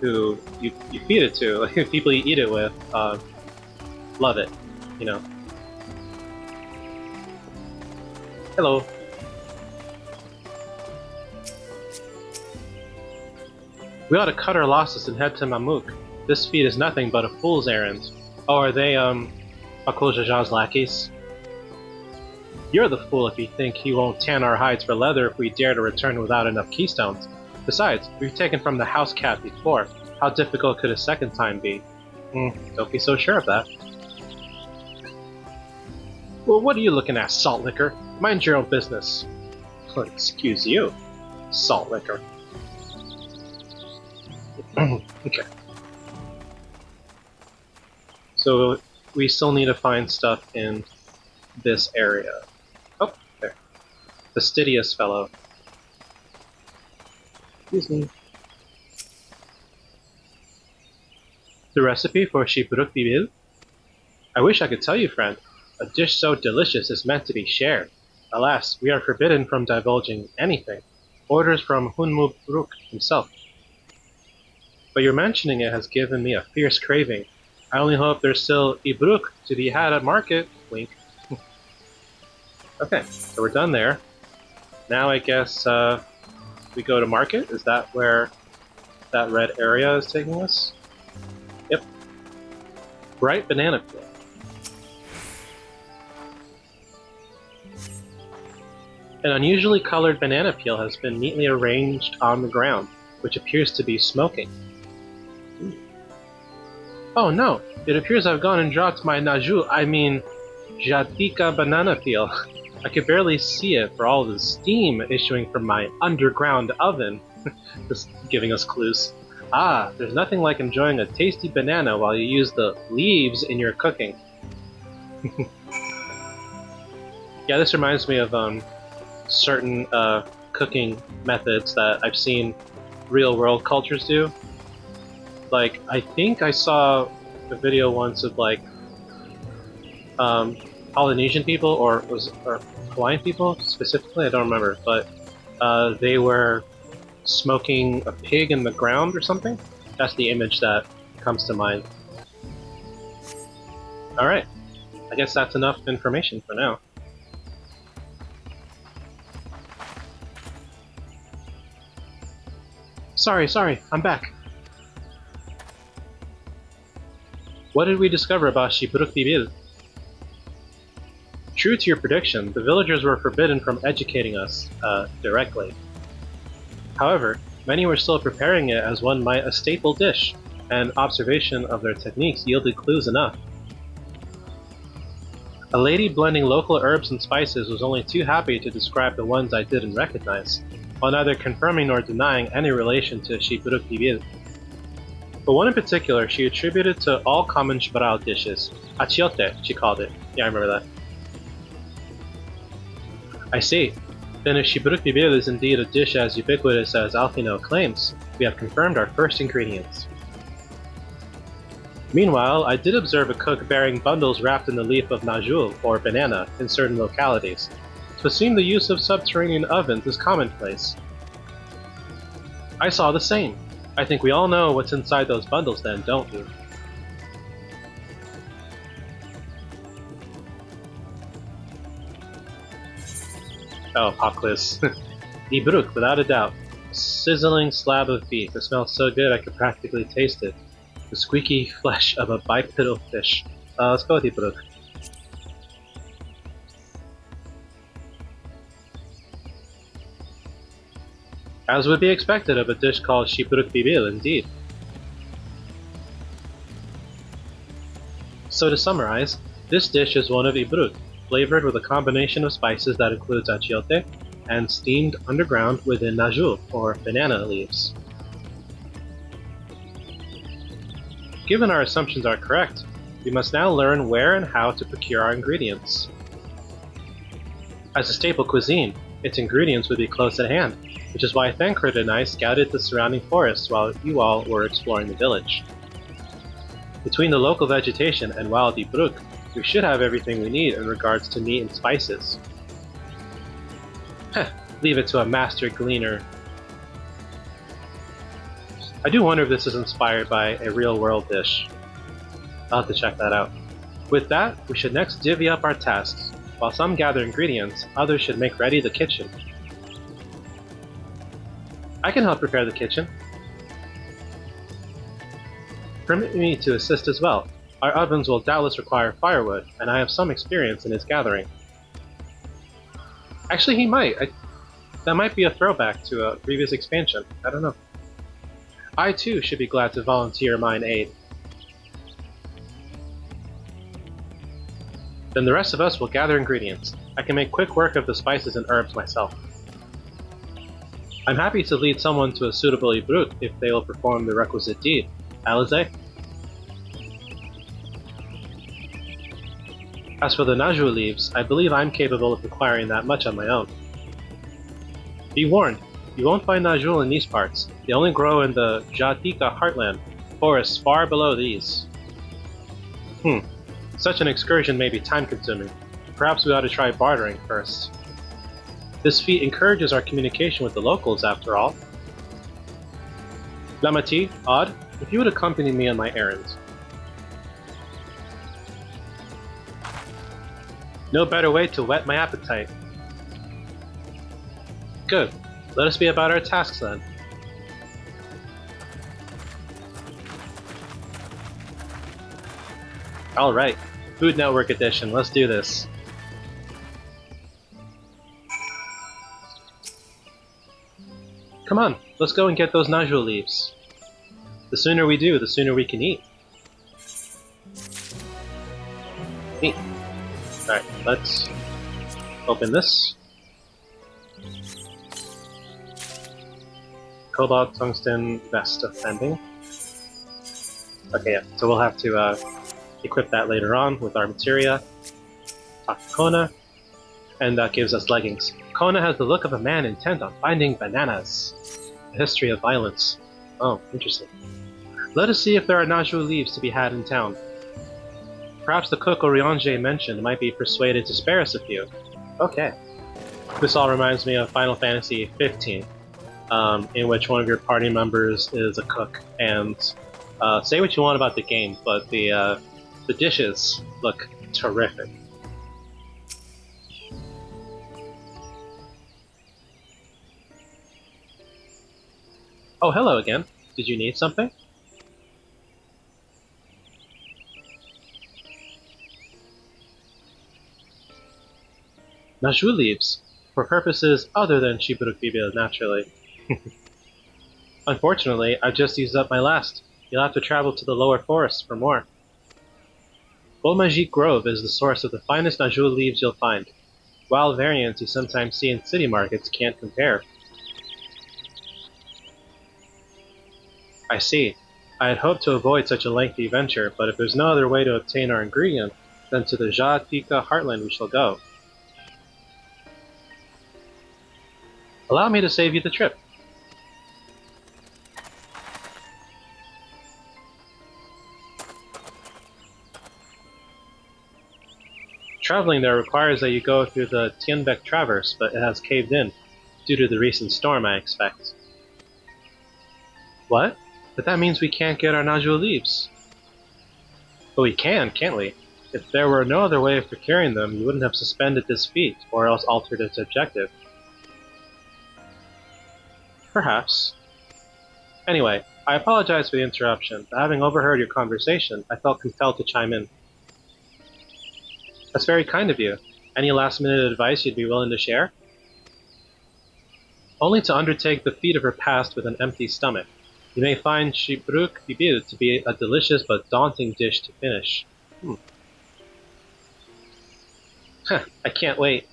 Speaker 1: who you feed it to, like people you eat it with, love it, you know. Hello. We ought to cut our losses and head to Mamuk. This feat is nothing but a fool's errand. Oh, are they, Bakul Jaja's lackeys? You're the fool if you think he won't tan our hides for leather if we dare to return without enough keystones. Besides, we've taken from the house cat before. How difficult could a second time be? Don't be so sure of that. Well, what are you looking at, salt liquor? Mind your own business. Well, excuse you, salt liquor. Okay. So we still need to find stuff in this area. Oh, there. Fastidious fellow. Excuse me. The recipe for xibruq pibil? I wish I could tell you, friend. A dish so delicious is meant to be shared. Alas, we are forbidden from divulging anything. Orders from Hunmubruk himself. But your mentioning it has given me a fierce craving. I only hope there's still xibruq to be had at market. Wink. Okay, so we're done there. Now I guess we go to market. Is that where that red area is taking us? Yep. Bright banana peel. An unusually colored banana peel has been neatly arranged on the ground, which appears to be smoking. Oh no, it appears I've gone and dropped my Jatika banana peel. I could barely see it for all the steam issuing from my underground oven. Just giving us clues. Ah, there's nothing like enjoying a tasty banana while you use the leaves in your cooking. Yeah, this reminds me of certain cooking methods that I've seen real-world cultures do. Like, I think I saw a video once of like Polynesian people or Hawaiian people specifically, I don't remember, but they were smoking a pig in the ground or something. That's the image that comes to mind. Alright, I guess that's enough information for now. Sorry, I'm back. What did we discover about xibruq pibil? True to your prediction, the villagers were forbidden from educating us directly. However, many were still preparing it as one might a staple dish, and observation of their techniques yielded clues enough. A lady blending local herbs and spices was only too happy to describe the ones I didn't recognize, while neither confirming nor denying any relation to xibruq pibil. But one in particular she attributed to all common xibruq dishes. Achiote, she called it. Yeah, I remember that. I see. Then if xibruq pibil is indeed a dish as ubiquitous as Alfino claims, we have confirmed our first ingredients. Meanwhile, I did observe a cook bearing bundles wrapped in the leaf of najul, or banana, in certain localities. It would seem the use of subterranean ovens is commonplace. I saw the same. I think we all know what's inside those bundles then, don't we? Oh, pop quiz. xibruq, without a doubt. A sizzling slab of beef. It smells so good I could practically taste it. The squeaky flesh of a bipedal fish. Let's go with xibruq. As would be expected of a dish called xibruq pibil, indeed. So to summarize, this dish is one of xibruq, flavored with a combination of spices that includes achiote, and steamed underground within najul, or banana leaves. Given our assumptions are correct, we must now learn where and how to procure our ingredients. As a staple cuisine, its ingredients would be close at hand, which is why Thancred and I scouted the surrounding forests while you all were exploring the village. Between the local vegetation and wild xibruq, we should have everything we need in regards to meat and spices. Heh, leave it to a master gleaner. I do wonder if this is inspired by a real-world dish. I'll have to check that out. With that, we should next divvy up our tasks. While some gather ingredients, others should make ready the kitchen. I can help prepare the kitchen. Permit me to assist as well. Our ovens will doubtless require firewood, and I have some experience in its gathering. Actually, he might. That might be a throwback to a previous expansion. I don't know. I too should be glad to volunteer mine aid. Then the rest of us will gather ingredients. I can make quick work of the spices and herbs myself. I'm happy to lead someone to a suitable xibruq if they will perform the requisite deed. Alize? As for the najul leaves, I believe I'm capable of acquiring that much on my own. Be warned, you won't find najul in these parts. They only grow in the Jatika heartland. forests far below these. Such an excursion may be time-consuming. Perhaps we ought to try bartering first. This feat encourages our communication with the locals, after all. Lamati, Odd, if you would accompany me on my errand. No better way to whet my appetite. Good. Let us be about our tasks then. Alright, Food Network edition, let's do this. Come on, let's go and get those najul leaves. The sooner we do, the sooner we can eat. Neat. Alright, let's open this. Cobalt tungsten vest of bending. Okay, yeah, so we'll have to equip that later on with our materia. Talk to Kona, and that gives us leggings. Kona has the look of a man intent on finding bananas. A history of violence. Oh, interesting. Let us see if there are najul leaves to be had in town. Perhaps the cook Oriange mentioned might be persuaded to spare us a few. Okay. This all reminds me of Final Fantasy XV, in which one of your party members is a cook. And say what you want about the game, but the dishes look terrific. Oh, hello again. Did you need something? Najul leaves, for purposes other than xibruq pibil, naturally. Unfortunately, I've just used up my last. You'll have to travel to the lower forests for more. Bolmagique Grove is the source of the finest najul leaves you'll find. Wild variants you sometimes see in city markets can't compare. I see. I had hoped to avoid such a lengthy venture, but if there's no other way to obtain our ingredient, then to the Jatika heartland we shall go. Allow me to save you the trip. Traveling there requires that you go through the Tianbek Traverse, but it has caved in, due to the recent storm, I expect. What? But that means we can't get our najul leaves. But we can, can't we? If there were no other way of procuring them, you wouldn't have suspended this feat, or else altered its objective. Perhaps. Anyway, I apologize for the interruption, but having overheard your conversation, I felt compelled to chime in. That's very kind of you. Any last-minute advice you'd be willing to share? Only to undertake the feat of repast with an empty stomach. You may find xibruq pibil to be a delicious but daunting dish to finish. I can't wait.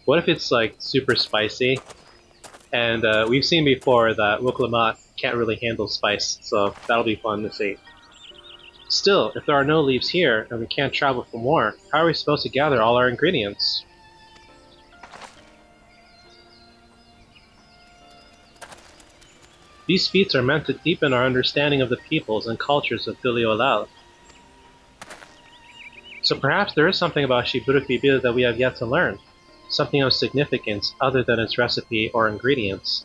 Speaker 1: What if it's like super spicy? And we've seen before that Wukalamat can't really handle spice, so that'll be fun to see. Still, if there are no leaves here, and we can't travel for more, how are we supposed to gather all our ingredients? These feats are meant to deepen our understanding of the peoples and cultures of Diliolal. So perhaps there is something about xibruq pibil that we have yet to learn, something of significance other than its recipe or ingredients.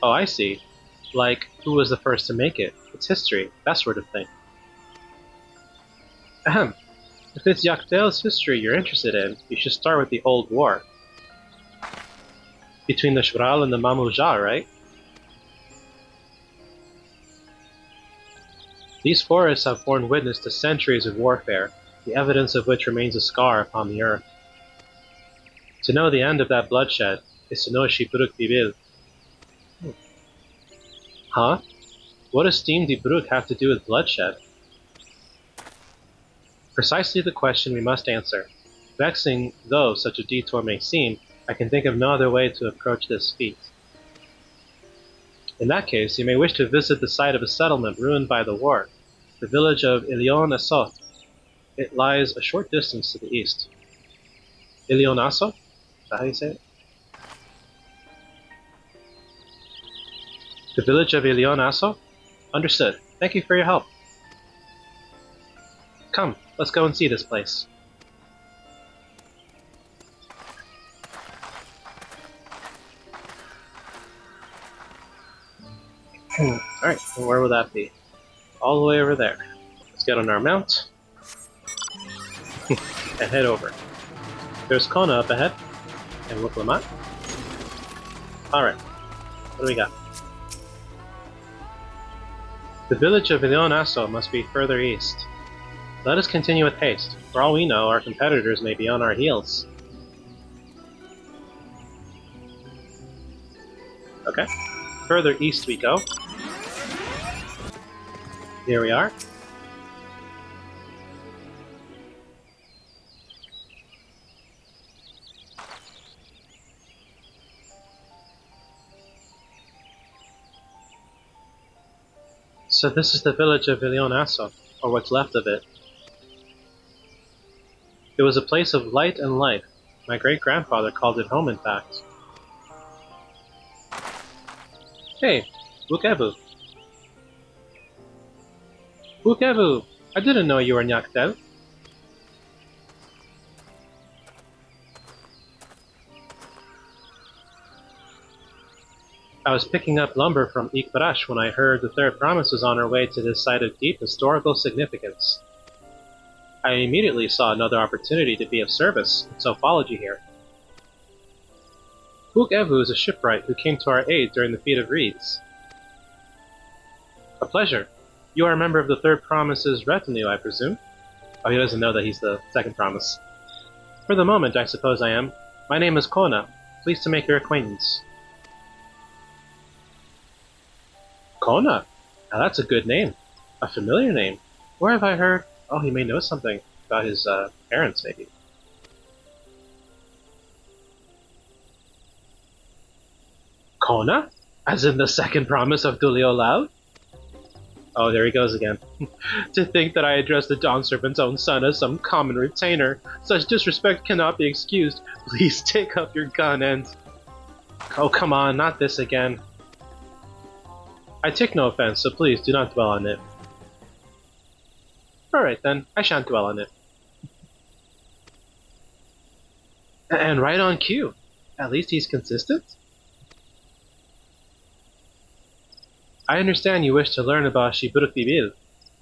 Speaker 1: Oh, I see. Like, who was the first to make it, its history, that sort of thing. Ahem. If it's Yakdel's history you're interested in, you should start with the Old War. Between the Shral and the Mamouja, right? These forests have borne witness to centuries of warfare, the evidence of which remains a scar upon the earth. To know the end of that bloodshed is to know xibruq pibil. Huh? What does steamed xibruq have to do with bloodshed? Precisely the question we must answer. Vexing though such a detour may seem, I can think of no other way to approach this feat. In that case, you may wish to visit the site of a settlement ruined by the war, the village of Ilion Asot. It lies a short distance to the east. Ilion Asot? Is that how you say it? The village of Ilionaso? Understood. Thank you for your help. Come, let's go and see this place. Alright, well, where will that be? All the way over there. Let's get on our mount and head over. There's Kona up ahead, and Wuklamat. Alright, what do we got? The village of Ilionaso must be further east. Let us continue with haste. For all we know, our competitors may be on our heels. Okay, further east we go. Here we are. So this is the village of Ilionaso, or what's left of it. It was a place of light and life. My great-grandfather called it home, in fact. Hey, Bukevu. Bukevu! I didn't know you were Nyaktel. I was picking up lumber from xibruq when I heard the third promise was on her way to this site of deep historical significance. I immediately saw another opportunity to be of service, so followed you here. Bukevu is a shipwright who came to our aid during the Feat of Reeds. A pleasure. You are a member of the Third Promise's retinue, I presume? Oh, he doesn't know that he's the second promise. For the moment, I suppose I am. My name is Kona. Pleased to make your acquaintance. Kona? Now that's a good name. A familiar name. Where have I heard? Oh, he may know something about his parents, maybe. Kona? As in the second promise of Duliolao? Oh, there he goes again. To think that I addressed the Dawn Serpent's own son as some common retainer. Such disrespect cannot be excused. Please take up your gun and... Oh, come on, not this again. I take no offense, so please do not dwell on it. Alright then, I shan't dwell on it. And right on cue. At least he's consistent? I understand you wish to learn about xibruq pibil.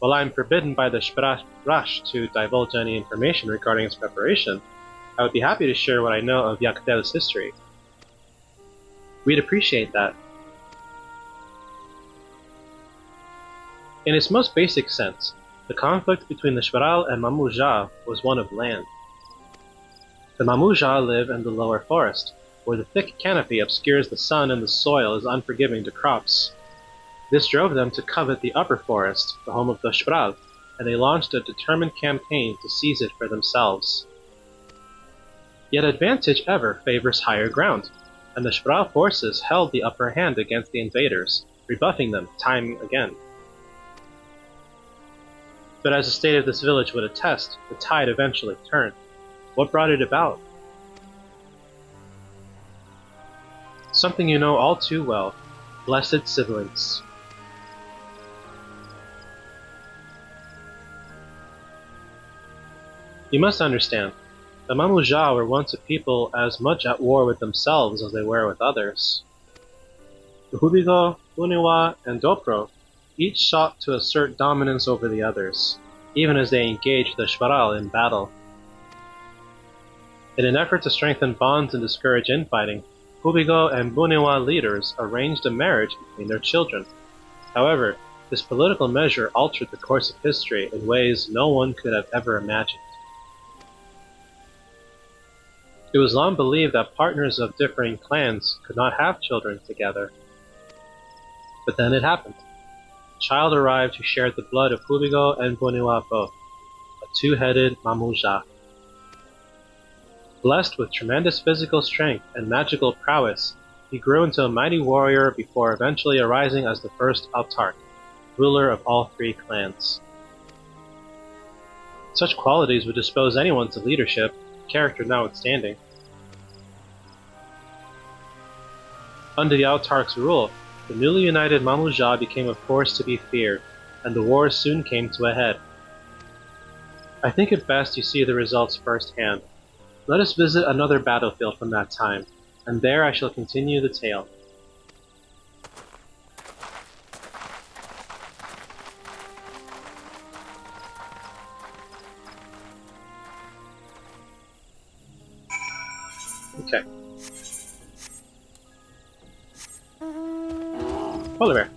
Speaker 1: While I am forbidden by the xibruq to divulge any information regarding its preparation, I would be happy to share what I know of Yaktel's history. We'd appreciate that. In its most basic sense, the conflict between the xibruq and Mamuja was one of land. The Mamuja live in the lower forest, where the thick canopy obscures the sun and the soil is unforgiving to crops. This drove them to covet the upper forest, the home of the xibruq, and they launched a determined campaign to seize it for themselves. Yet advantage ever favors higher ground, and the xibruq forces held the upper hand against the invaders, rebuffing them time again. But as the state of this village would attest, the tide eventually turned. What brought it about? Something you know all too well. Blessed siblings. You must understand, the Mamuja were once a people as much at war with themselves as they were with others. The Hubigo, Uniwa, and Dopro each sought to assert dominance over the others, even as they engaged the xibruq in battle. In an effort to strengthen bonds and discourage infighting, Hubigo and Buniwa leaders arranged a marriage between their children. However, this political measure altered the course of history in ways no one could have ever imagined. It was long believed that partners of differing clans could not have children together. But then it happened. A child arrived who shared the blood of Hubigo and Buniwa both, a two-headed Mamuja. Blessed with tremendous physical strength and magical prowess, he grew into a mighty warrior before eventually arising as the first autarch, ruler of all three clans. Such qualities would dispose anyone to leadership, character notwithstanding. Under the autarch's rule, The newly united Mamuja became a force to be feared, and the war soon came to a head. I think it best you see the results firsthand. Let us visit another battlefield from that time, and there I shall continue the tale. Okay. Polar bear.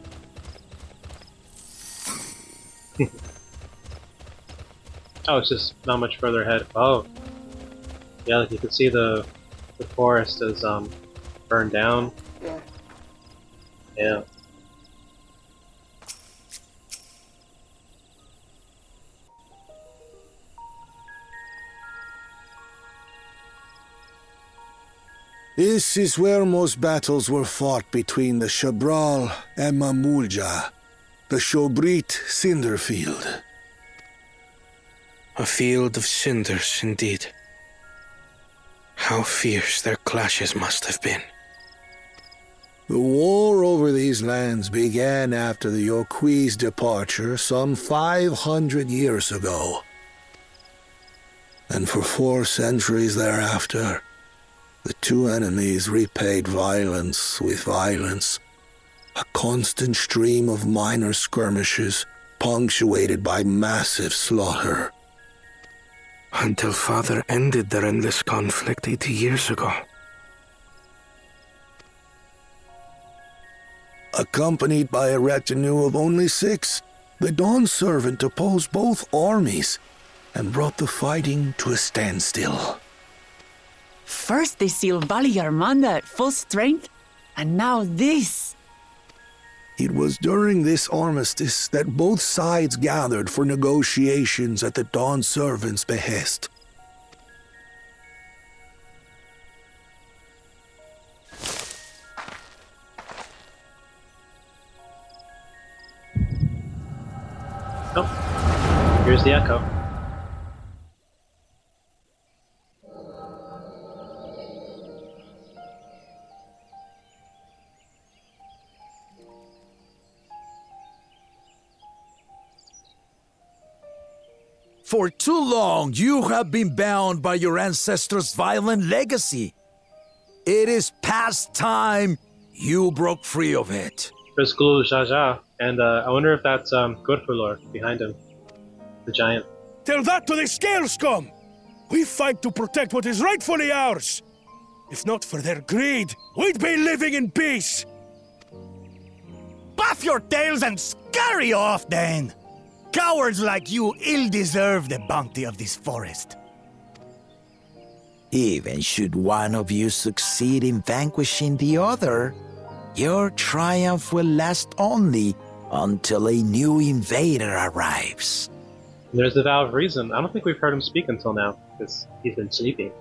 Speaker 1: Oh, it's just not much further ahead. Oh. Yeah, like you can see the forest is burned down. Yeah.
Speaker 8: This is where most battles were fought between the Xibruq and Mamuja, the Shobrit Cinder Field.
Speaker 5: A field of cinders, indeed. How fierce their clashes must have been.
Speaker 8: The war over these lands began after the Yokui's departure some 500 years ago. And for 4 centuries thereafter, the two enemies repaid violence with violence, a constant stream of minor skirmishes punctuated by massive slaughter.
Speaker 5: Until Father ended their endless conflict 80 years ago.
Speaker 8: Accompanied by a retinue of only 6, the Dawn Servant opposed both armies and brought the fighting to a standstill.
Speaker 2: First they sealed Valley Armanda at full strength, and now this.
Speaker 8: It was during this armistice that both sides gathered for negotiations at the Dawn Servant's behest.
Speaker 1: Oh, here's the echo.
Speaker 7: For too long, you have been bound by your ancestors' violent legacy. It is past time you broke free of it.
Speaker 1: There's Glu Jaja, and I wonder if that's Gurfulor behind him, the giant.
Speaker 8: Tell that to the Scale Scum! We fight to protect what is rightfully ours! If not for their greed, we'd be living in peace!
Speaker 7: Puff your tails and scurry off, then! Cowards like you ill deserve the bounty of this forest. Even should one of you succeed in vanquishing the other, your triumph will last only until a new invader arrives.
Speaker 1: There's the Vow of Reason. I don't think we've heard him speak until now, because he's been sleeping.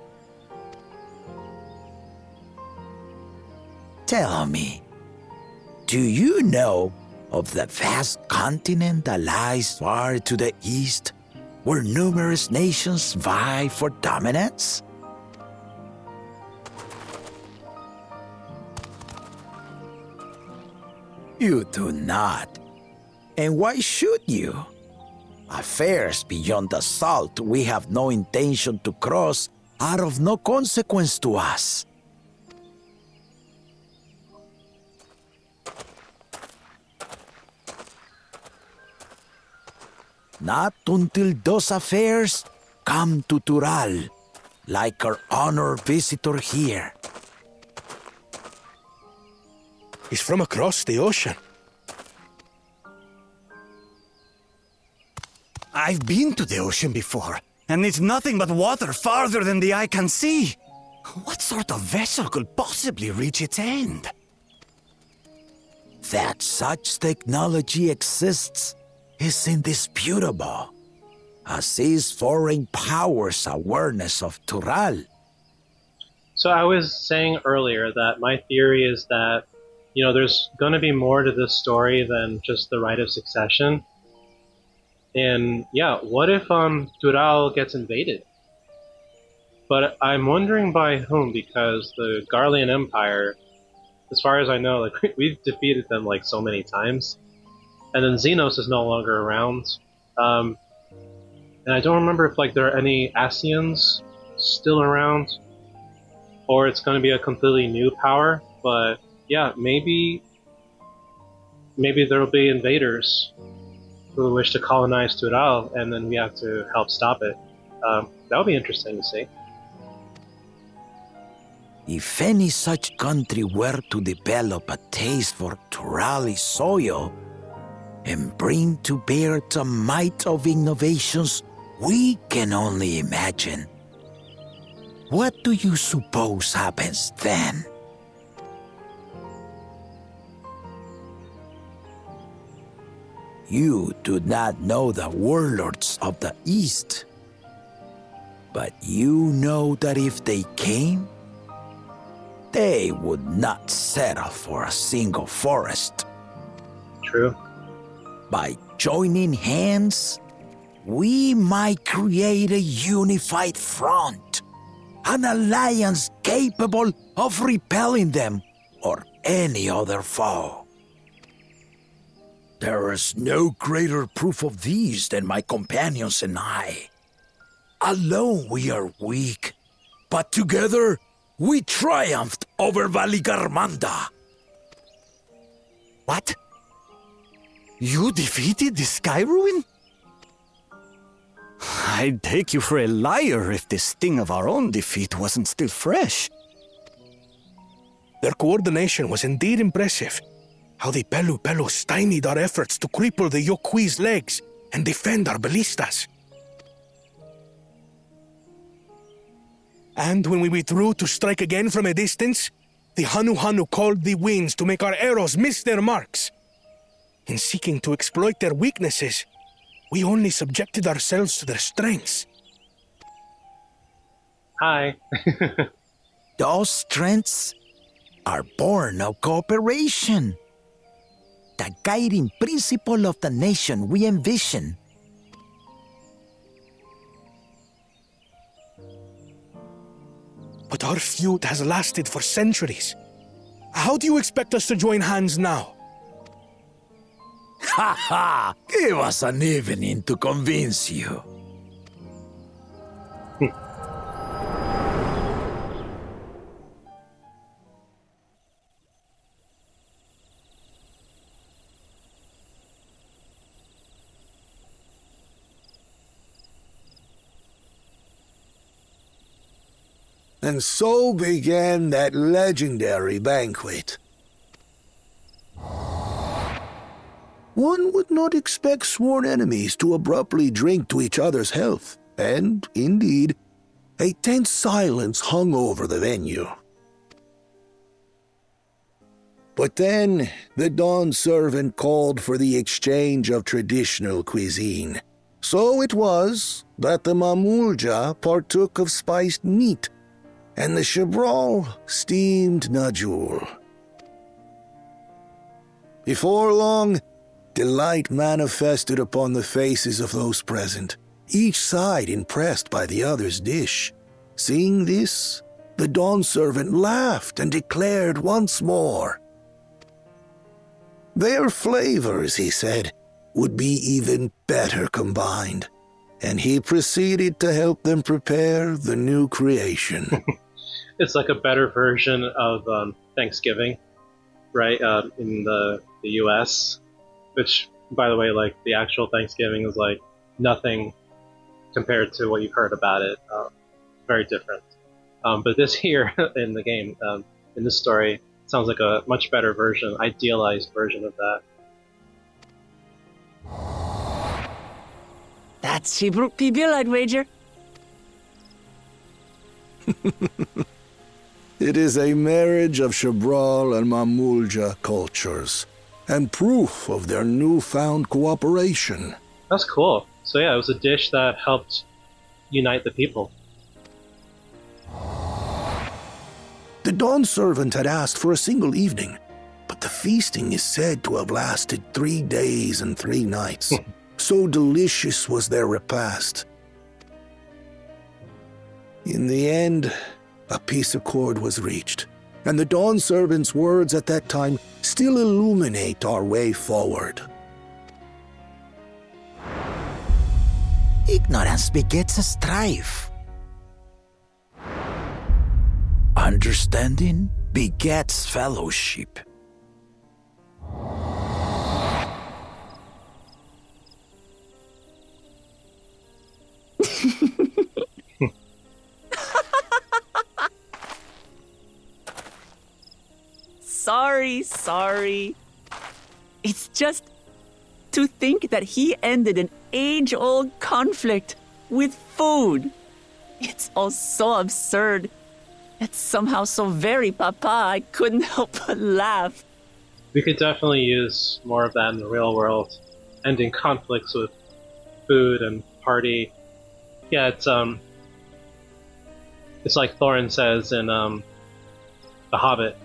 Speaker 7: Tell me, do you know of the vast continent that lies far to the east, where numerous nations vie for dominance? You do not. And why should you? Affairs beyond the salt we have no intention to cross are of no consequence to us. Not until those affairs come to Tural, like our honored visitor here.
Speaker 8: He's from across the ocean.
Speaker 7: I've been to the ocean before, and it's nothing but water farther than the eye can see. What sort of vessel could possibly reach its end? That such technology exists is indisputable, as is foreign powers' awareness of Tural.
Speaker 1: So I was saying earlier that my theory is that, you know, there's going to be more to this story than just the rite of succession. And yeah, what if Tural gets invaded? But I'm wondering by whom, because the Garlean Empire as far as I know, like we've defeated them like so many times, and then Xenos is no longer around. And I don't remember if like there are any Asians still around, or it's going to be a completely new power. But yeah, maybe there will be invaders who wish to colonize Tural, and then we have to help stop it. That would be interesting to see.
Speaker 7: If any such country were to develop a taste for Turali soil and bring to bear the might of innovations we can only imagine, what do you suppose happens then? You do not know the warlords of the East, but you know that if they came, they would not settle for a single forest.
Speaker 1: True.
Speaker 7: By joining hands, we might create a unified front, an alliance capable of repelling them or any other foe. There is no greater proof of these than my companions and I. Alone we are weak, but together we triumphed over Valigarmanda.
Speaker 11: What? You defeated the Sky Ruin? I'd take you for a liar if the sting of our own defeat wasn't still fresh.
Speaker 8: Their coordination was indeed impressive. How the Pelu stymied our efforts to cripple the Yokui's legs and defend our ballistas. And when we withdrew to strike again from a distance, the Hanu called the winds to make our arrows miss their marks. In seeking to exploit their weaknesses, we only subjected ourselves to their strengths.
Speaker 1: Hi.
Speaker 7: Those strengths are born of cooperation. The guiding principle of the nation we envision.
Speaker 8: But our feud has lasted for centuries. How do you expect us to join hands now?
Speaker 7: Ha ha! Give us an evening to convince you.
Speaker 9: And so began that legendary banquet. One would not expect sworn enemies to abruptly drink to each other's health, and, indeed, a tense silence hung over the venue. But then, the Dawn servant called for the exchange of traditional cuisine. So it was that the Mamulja partook of spiced meat, and the xibruq steamed najul. Before long, delight manifested upon the faces of those present, each side impressed by the other's dish. Seeing this, the Dawn servant laughed and declared once more. Their flavors, he said, would be even better combined, and he proceeded to help them prepare the new creation.
Speaker 1: It's like a better version of Thanksgiving, right? In the U.S., which, by the way, like the actual Thanksgiving is like nothing compared to what you've heard about it. Very different. But this here in the game, in this story, sounds like a much better version, idealized version of that.
Speaker 2: That's xibruq pibil, I'd wager.
Speaker 9: It is a marriage of xibruq and Mamulja cultures, and proof of their newfound cooperation.
Speaker 1: That's cool. So yeah, it was a dish that helped unite the people.
Speaker 9: The Dawn servant had asked for a single evening, but the feasting is said to have lasted 3 days and 3 nights. So delicious was their repast. In the end, a peace accord was reached, and the Dawn Servant's words at that time still illuminate our way forward.
Speaker 7: Ignorance begets a strife. Understanding begets fellowship.
Speaker 2: Sorry. It's just to think that he ended an age-old conflict with food. It's all so absurd. It's somehow so very papa, I couldn't help but laugh.
Speaker 1: We could definitely use more of that in the real world. Ending conflicts with food and party. Yeah, it's like Thorin says in The Hobbit.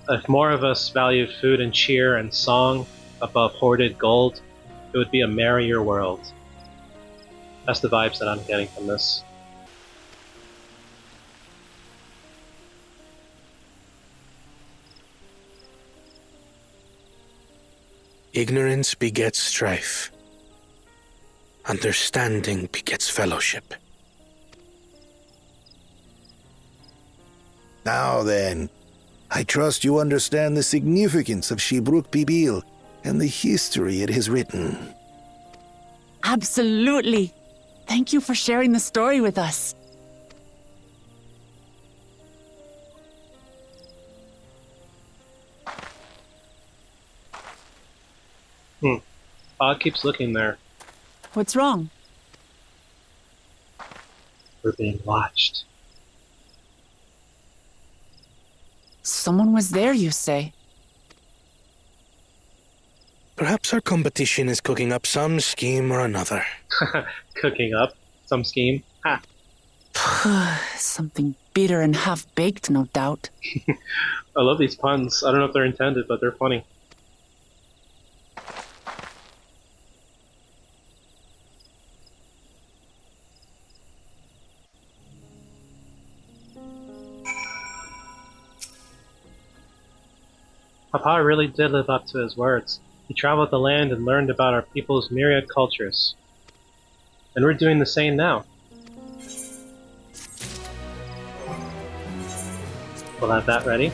Speaker 1: If more of us valued food and cheer and song above hoarded gold, it would be a merrier world. That's the vibes that I'm getting from this.
Speaker 8: Ignorance begets strife. Understanding begets fellowship.
Speaker 9: Now then, I trust you understand the significance of xibruq pibil and the history it has written.
Speaker 2: Absolutely. Thank you for sharing the story with us.
Speaker 1: Bob keeps looking there.
Speaker 2: What's wrong?
Speaker 1: We're being watched.
Speaker 2: Someone was there, you say?
Speaker 8: Perhaps our competition is cooking up some scheme or another.
Speaker 1: Cooking up some scheme? Ha!
Speaker 2: Something bitter and half-baked, no doubt.
Speaker 1: I love these puns. I don't know if they're intended, but they're funny. Papa really did live up to his words. He traveled the land and learned about our people's myriad cultures. And we're doing the same now. We'll have that ready.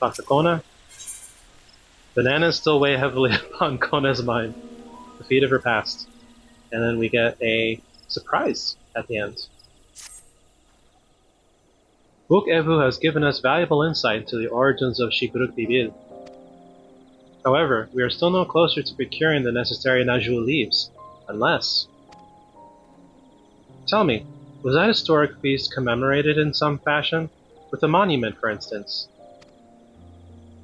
Speaker 1: Talk to Kona. Bananas still weigh heavily upon Kona's mind. The feat of her past. And then we get a surprise at the end. Book Evu has given us valuable insight into the origins of xibruq pibil. However, we are still no closer to procuring the necessary Najul leaves, unless... Tell me, was that historic feast commemorated in some fashion? With a monument, for instance?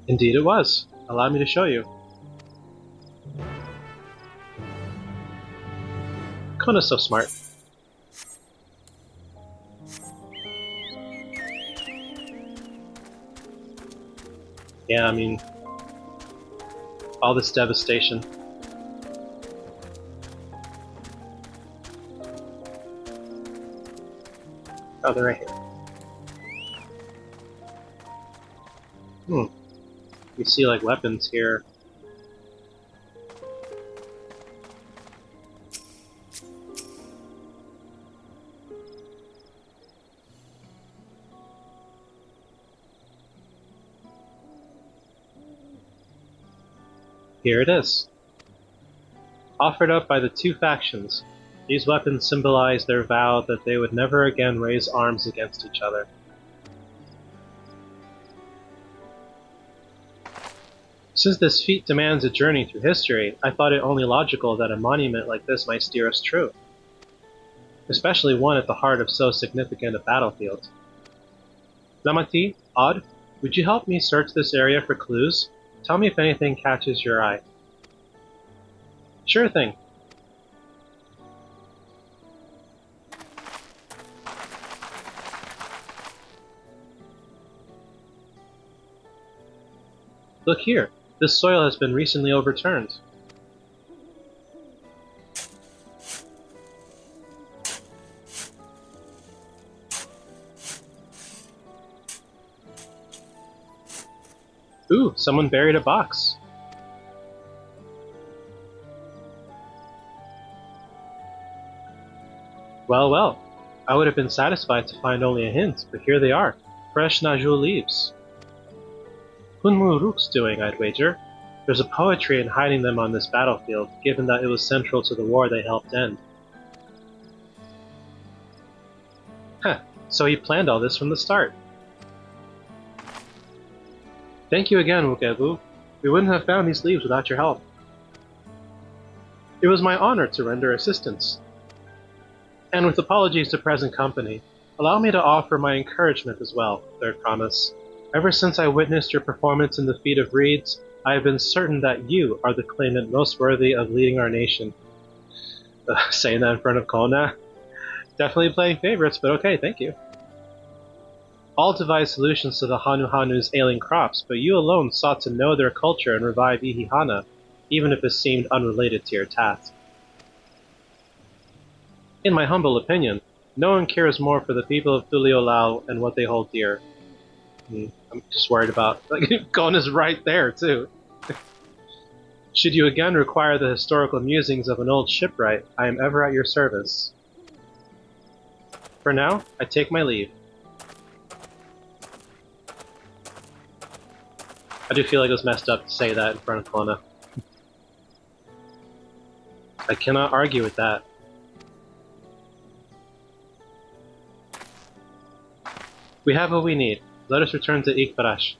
Speaker 1: Indeed it was. Allow me to show you. Kona's so smart. Yeah, I mean, all this devastation. Oh, they're right here. You see, like, weapons here. Here it is. Offered up by the two factions, these weapons symbolize their vow that they would never again raise arms against each other. Since this feat demands a journey through history, I thought it only logical that a monument like this might steer us true. Especially one at the heart of so significant a battlefield. Lamati, Odd, would you help me search this area for clues? Tell me if anything catches your eye. Sure thing. Look here. This soil has been recently overturned. Ooh, someone buried a box. Well, well. I would have been satisfied to find only a hint, but here they are. Fresh Najul leaves. Hunmu Rook's doing, I'd wager. There's a poetry in hiding them on this battlefield, given that it was central to the war they helped end. Huh, so he planned all this from the start. Thank you again, Wukebu. We wouldn't have found these leaves without your help. It was my honor to render assistance. And with apologies to present company, allow me to offer my encouragement as well, Third Promise. Ever since I witnessed your performance in the feat of reeds, I have been certain that you are the claimant most worthy of leading our nation. Saying that in front of Kona? Definitely playing favorites, but okay, thank you. All devised solutions to the Hanu's ailing crops, but you alone sought to know their culture and revive Ihihana, even if it seemed unrelated to your task. In my humble opinion, no one cares more for the people of Thuliolao and what they hold dear. I'm just worried about... Kona's right there, too. Should you again require the historical musings of an old shipwright, I am ever at your service. For now, I take my leave. I do feel like it was messed up to say that in front of Kona. I cannot argue with that. We have what we need. Let us return to Ikbarash.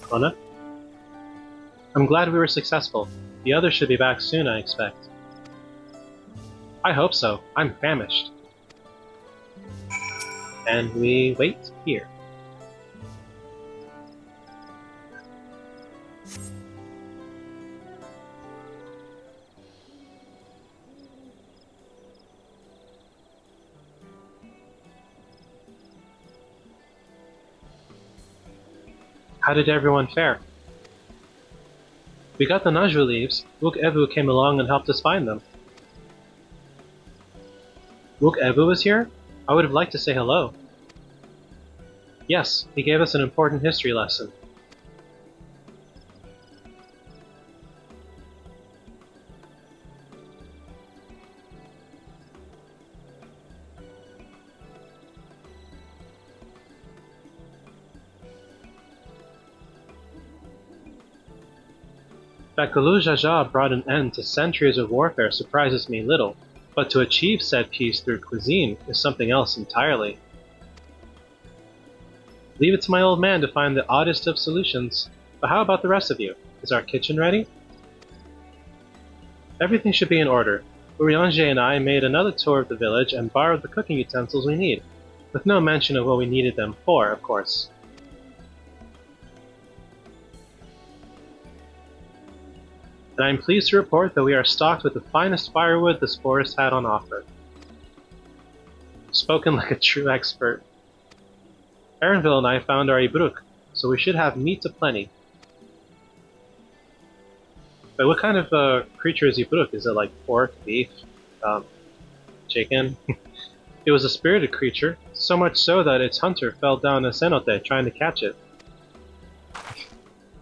Speaker 1: Kona? I'm glad we were successful. The others should be back soon, I expect. I hope so. I'm famished. And we wait here. How did everyone fare? We got the Najul leaves. Wook Evu came along and helped us find them. Wook Evu was here? I would have liked to say hello. Yes, he gave us an important history lesson. That Galu Jaja brought an end to centuries of warfare surprises me little, but to achieve said peace through cuisine is something else entirely. Leave it to my old man to find the oddest of solutions, but how about the rest of you? Is our kitchen ready? Everything should be in order. Uriange and I made another tour of the village and borrowed the cooking utensils we need, with no mention of what we needed them for, of course. And I am pleased to report that we are stocked with the finest firewood this forest had on offer. Spoken like a true expert. Aaronville and I found our xibruq, so we should have meat aplenty. But what kind of creature is xibruq? Is it like pork, beef, chicken? It was a spirited creature, so much so that its hunter fell down a cenote trying to catch it.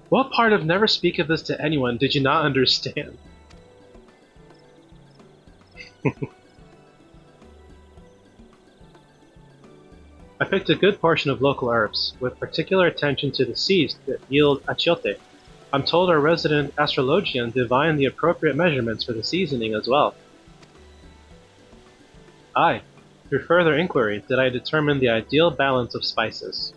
Speaker 1: What part of never speak of this to anyone did you not understand? I picked a good portion of local herbs, with particular attention to the seeds that yield achiote. I'm told our resident astrologian divined the appropriate measurements for the seasoning as well. Aye, through further inquiry did I determine the ideal balance of spices.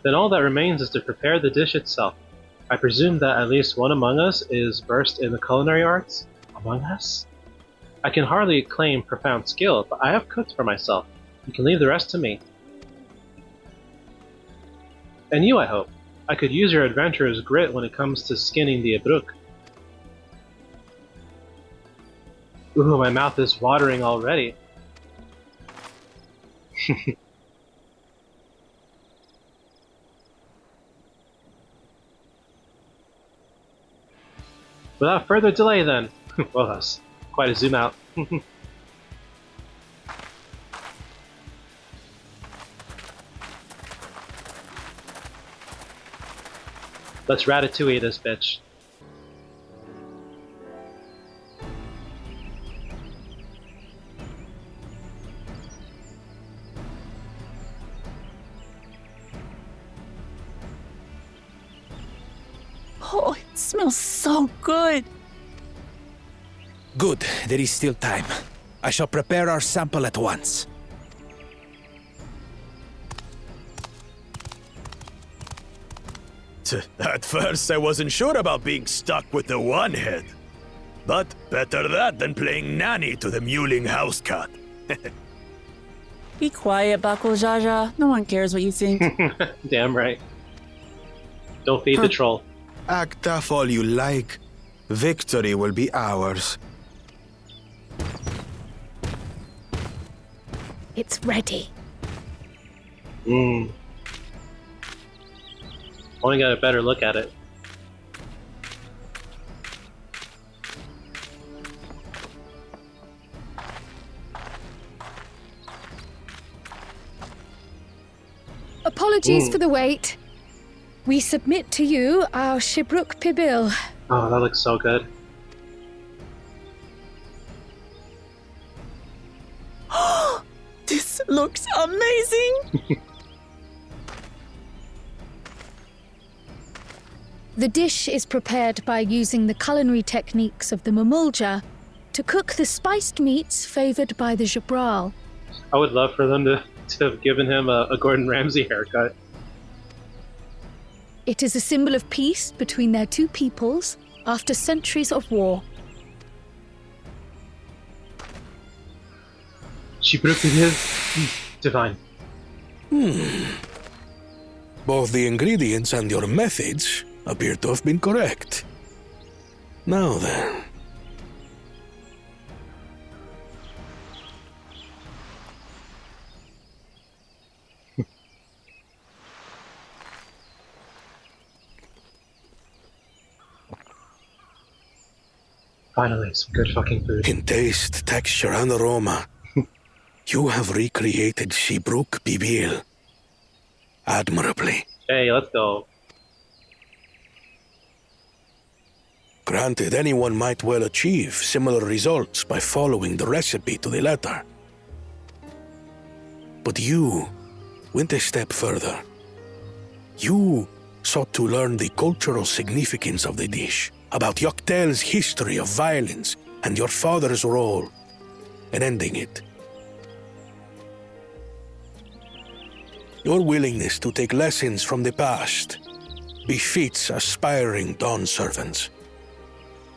Speaker 1: Then all that remains is to prepare the dish itself. I presume that at least one among us is versed in the culinary arts? Among us? I can hardly claim profound skill, but I have cooked for myself. You can leave the rest to me. And you, I hope. I could use your adventurer's grit when it comes to skinning the xibruq. Ooh, my mouth is watering already. Without further delay then. Well, that's quite a zoom out. Let's ratatouille this bitch.
Speaker 2: Oh, it smells so good.
Speaker 6: Good, there is still time. I shall prepare our sample at once.
Speaker 11: At first, I wasn't sure about being stuck with the one head. But better that than playing nanny to the mewling house cat.
Speaker 2: Be quiet, Bakul Jaja. No one cares what you think.
Speaker 1: Damn right. Don't feed the troll.
Speaker 12: Act tough all you like. Victory will be ours.
Speaker 4: It's ready.
Speaker 1: Only got a better look at it.
Speaker 4: Apologies for the wait. We submit to you our xibruq pibil.
Speaker 1: Oh, that looks so good.
Speaker 2: This looks amazing!
Speaker 4: The dish is prepared by using the culinary techniques of the Mamulja to cook the spiced meats favored by the xibruq.
Speaker 1: I would love for them to have given him a Gordon Ramsay haircut.
Speaker 4: It is a symbol of peace between their two peoples after centuries of war.
Speaker 1: xibruq is divine.
Speaker 8: Both the ingredients and your methods appear to have been correct. Now then.
Speaker 1: Finally, some good fucking food.
Speaker 8: In taste, texture, and aroma, you have recreated xibruq pibil admirably.
Speaker 1: Hey, let's go.
Speaker 8: Granted, anyone might well achieve similar results by following the recipe to the letter. But you went a step further. You sought to learn the cultural significance of the dish, about Yoctel's history of violence and your father's role in ending it. Your willingness to take lessons from the past befits aspiring Dawn servants.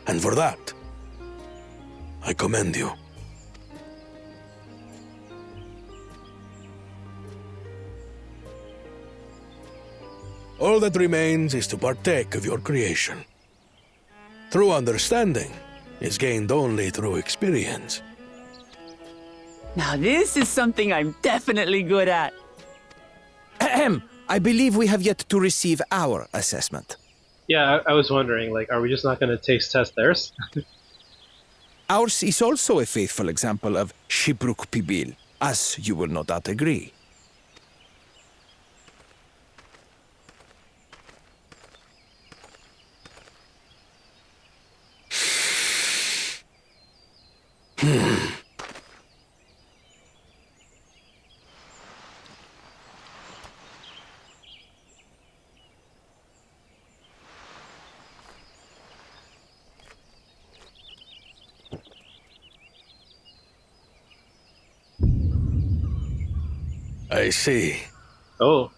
Speaker 8: And for that, I commend you. All that remains is to partake of your creation. True understanding is gained only through experience.
Speaker 2: Now this is something I'm definitely good at.
Speaker 6: Ahem. I believe we have yet to receive our assessment.
Speaker 1: Yeah, I was wondering, like, are we just not going to taste test theirs?
Speaker 6: Ours is also a faithful example of xibruq pibil, as you will no doubt agree.
Speaker 8: I see.
Speaker 1: Oh.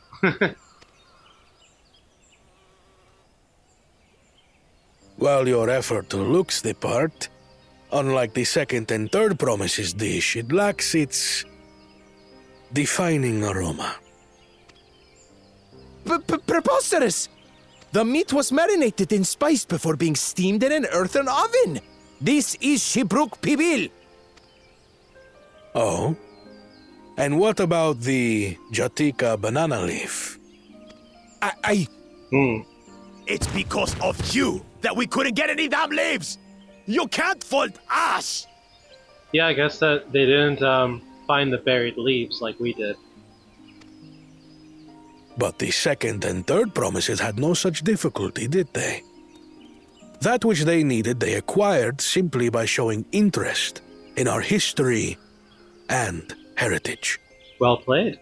Speaker 8: While your effort looks the part, unlike the second and third promises dish, it lacks its defining aroma.
Speaker 6: Preposterous! The meat was marinated in spice before being steamed in an earthen oven. This is xibruq pibil.
Speaker 8: Oh? And what about the Jatika banana leaf?
Speaker 11: It's because of you. that we couldn't get any damn leaves! You can't fault us!
Speaker 1: Yeah, I guess that they didn't find the buried leaves like we did.
Speaker 8: But the second and third promises had no such difficulty, did they? That which they needed they acquired simply by showing interest in our history and heritage.
Speaker 1: Well played.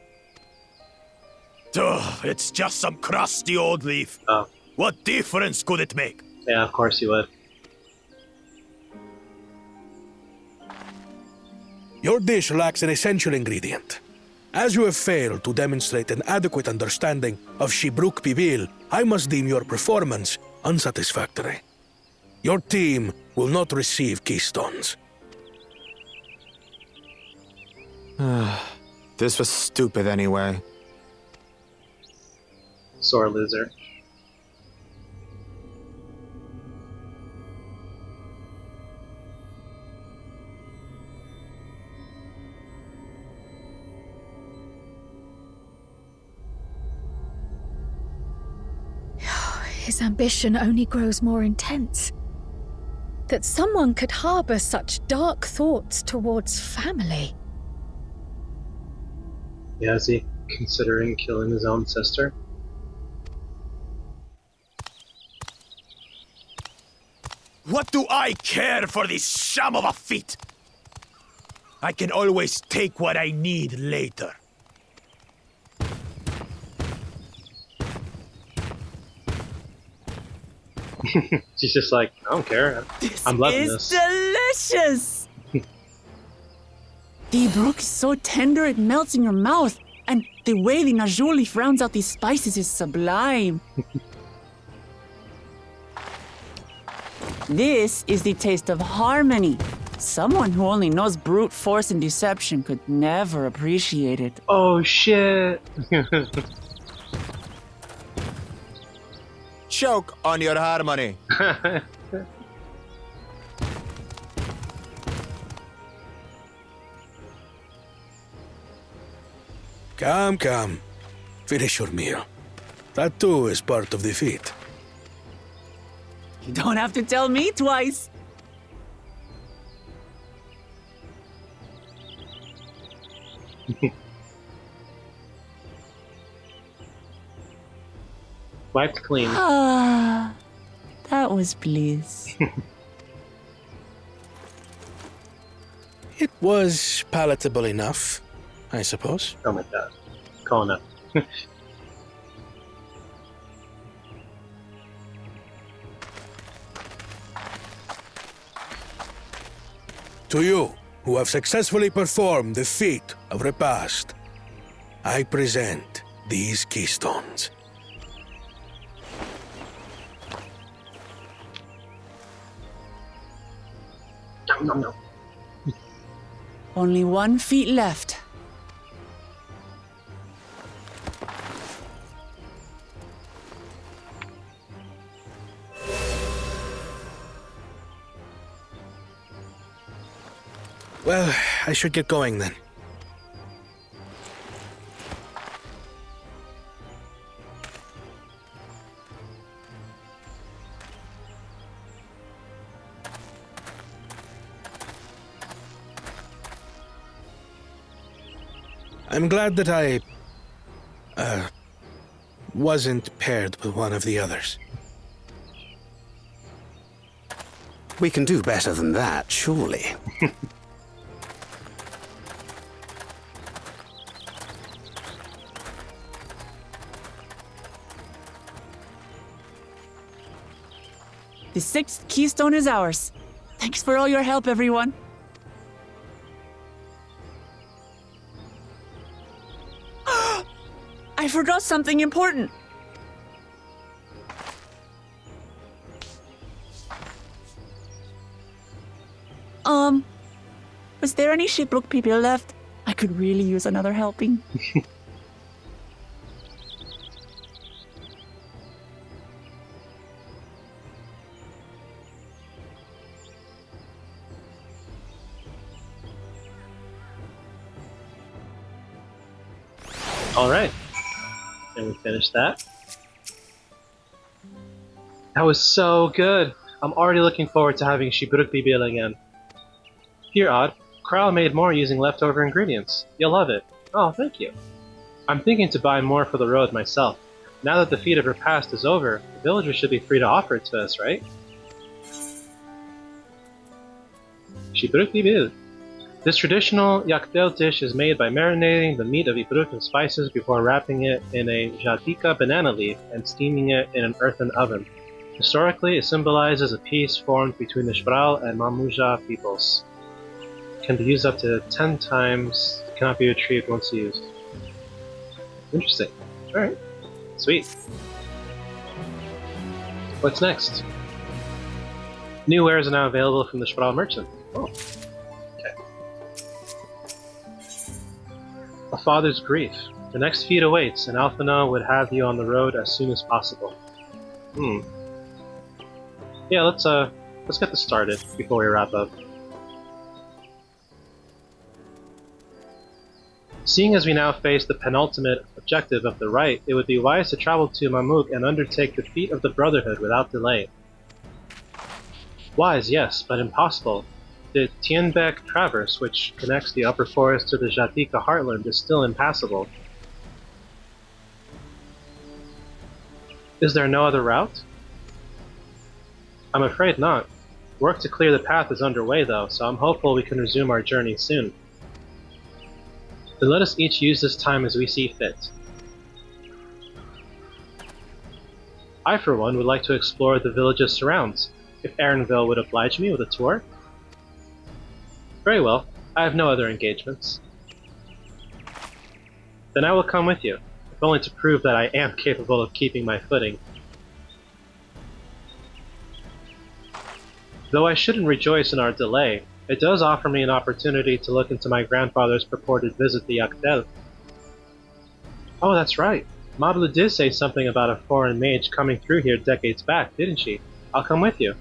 Speaker 11: Ugh, it's just some crusty old leaf.
Speaker 1: Oh.
Speaker 11: What difference could it make?
Speaker 1: Yeah, of course you would.
Speaker 8: Your dish lacks an essential ingredient. As you have failed to demonstrate an adequate understanding of xibruq pibil, I must deem your performance unsatisfactory. Your team will not receive keystones.
Speaker 12: This was stupid anyway.
Speaker 1: Sore loser.
Speaker 4: His ambition only grows more intense. That someone could harbor such dark thoughts towards family.
Speaker 1: Yeah, is he considering killing his own sister?
Speaker 11: What do I care for this sham of a feat? I can always take what I need later.
Speaker 1: She's just like, I don't care. I'm loving this.
Speaker 2: Delicious! The xibruq is so tender it melts in your mouth, and the way the najuli rounds out these spices is sublime. This is the taste of harmony. Someone who only knows brute force and deception could never appreciate it.
Speaker 1: Oh shit!
Speaker 12: Choke on your harmony.
Speaker 8: Come. Finish your meal. That too is part of the feat.
Speaker 2: You don't have to tell me twice.
Speaker 1: Wiped clean.
Speaker 2: Ah, that was bliss.
Speaker 8: It was palatable enough, I suppose.
Speaker 1: Oh my god. Calling up.
Speaker 8: To you, who have successfully performed the feat of repast, I present these keystones.
Speaker 1: No.
Speaker 2: Only 1 feet left.
Speaker 8: Well, I should get going then. I'm glad that I wasn't paired with one of the others.
Speaker 10: We can do better than that, surely.
Speaker 2: The 6th keystone is ours. Thanks for all your help, everyone. I forgot something important. Was there any xibruq people left? I could really use another helping.
Speaker 1: Alright. And we finished that. That was so good! I'm already looking forward to having xibruq pibil again. Here, Odd. Kryle made more using leftover ingredients. You'll love it. Oh, thank you. I'm thinking to buy more for the road myself. Now that the feat of repast is over, the villagers should be free to offer it to us, right? Xibruq pibil. This traditional yaktel dish is made by marinating the meat of xibruq in spices before wrapping it in a jatika banana leaf and steaming it in an earthen oven. Historically, it symbolizes a peace formed between the xibruq and Mamuja peoples. It can be used up to 10 times, it cannot be retrieved once used. Interesting. Alright. Sweet. What's next? New wares are now available from the xibruq merchant. Oh. Okay. A father's grief. The next feat awaits, and Alphino would have you on the road as soon as possible. Yeah, let's get this started before we wrap up. Seeing as we now face the penultimate objective of the rite, it would be wise to travel to Mamuk and undertake the feat of the Brotherhood without delay. Wise, yes, but impossible. The Tienbeck Traverse, which connects the upper forest to the Jatika heartland, is still impassable. Is there no other route? I'm afraid not. Work to clear the path is underway though, so I'm hopeful we can resume our journey soon. Then let us each use this time as we see fit. I, for one, would like to explore the village's surrounds, if Erenville would oblige me with a tour. Very well, I have no other engagements. Then I will come with you, if only to prove that I am capable of keeping my footing. Though I shouldn't rejoice in our delay, it does offer me an opportunity to look into my grandfather's purported visit to Yaktel. Oh, that's right. Mablu did say something about a foreign mage coming through here decades back, didn't she? I'll come with you.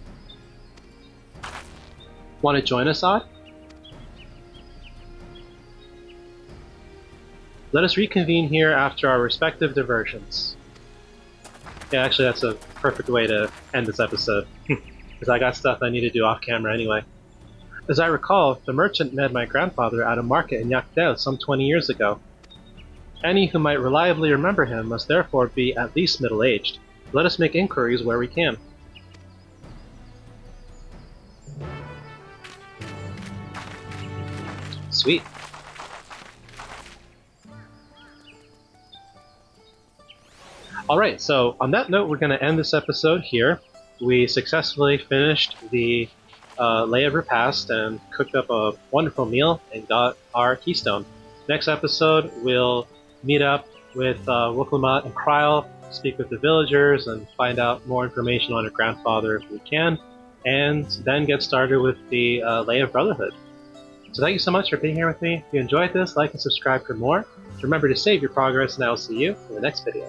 Speaker 1: Want to join us, Odd? Let us reconvene here after our respective diversions. Yeah, actually that's a perfect way to end this episode. Because I got stuff I need to do off camera anyway. As I recall, the merchant met my grandfather at a market in Yaktel some 20 years ago. Any who might reliably remember him must therefore be at least middle-aged. Let us make inquiries where we can. Sweet. Alright, so on that note, we're going to end this episode here. We successfully finished the Lay of Repast and cooked up a wonderful meal and got our keystone. Next episode, we'll meet up with Wuklamot and Kryle, speak with the villagers, and find out more information on her grandfather if we can, and then get started with the Lay of Brotherhood. So thank you so much for being here with me. If you enjoyed this, like and subscribe for more. Remember to save your progress, and I will see you in the next video.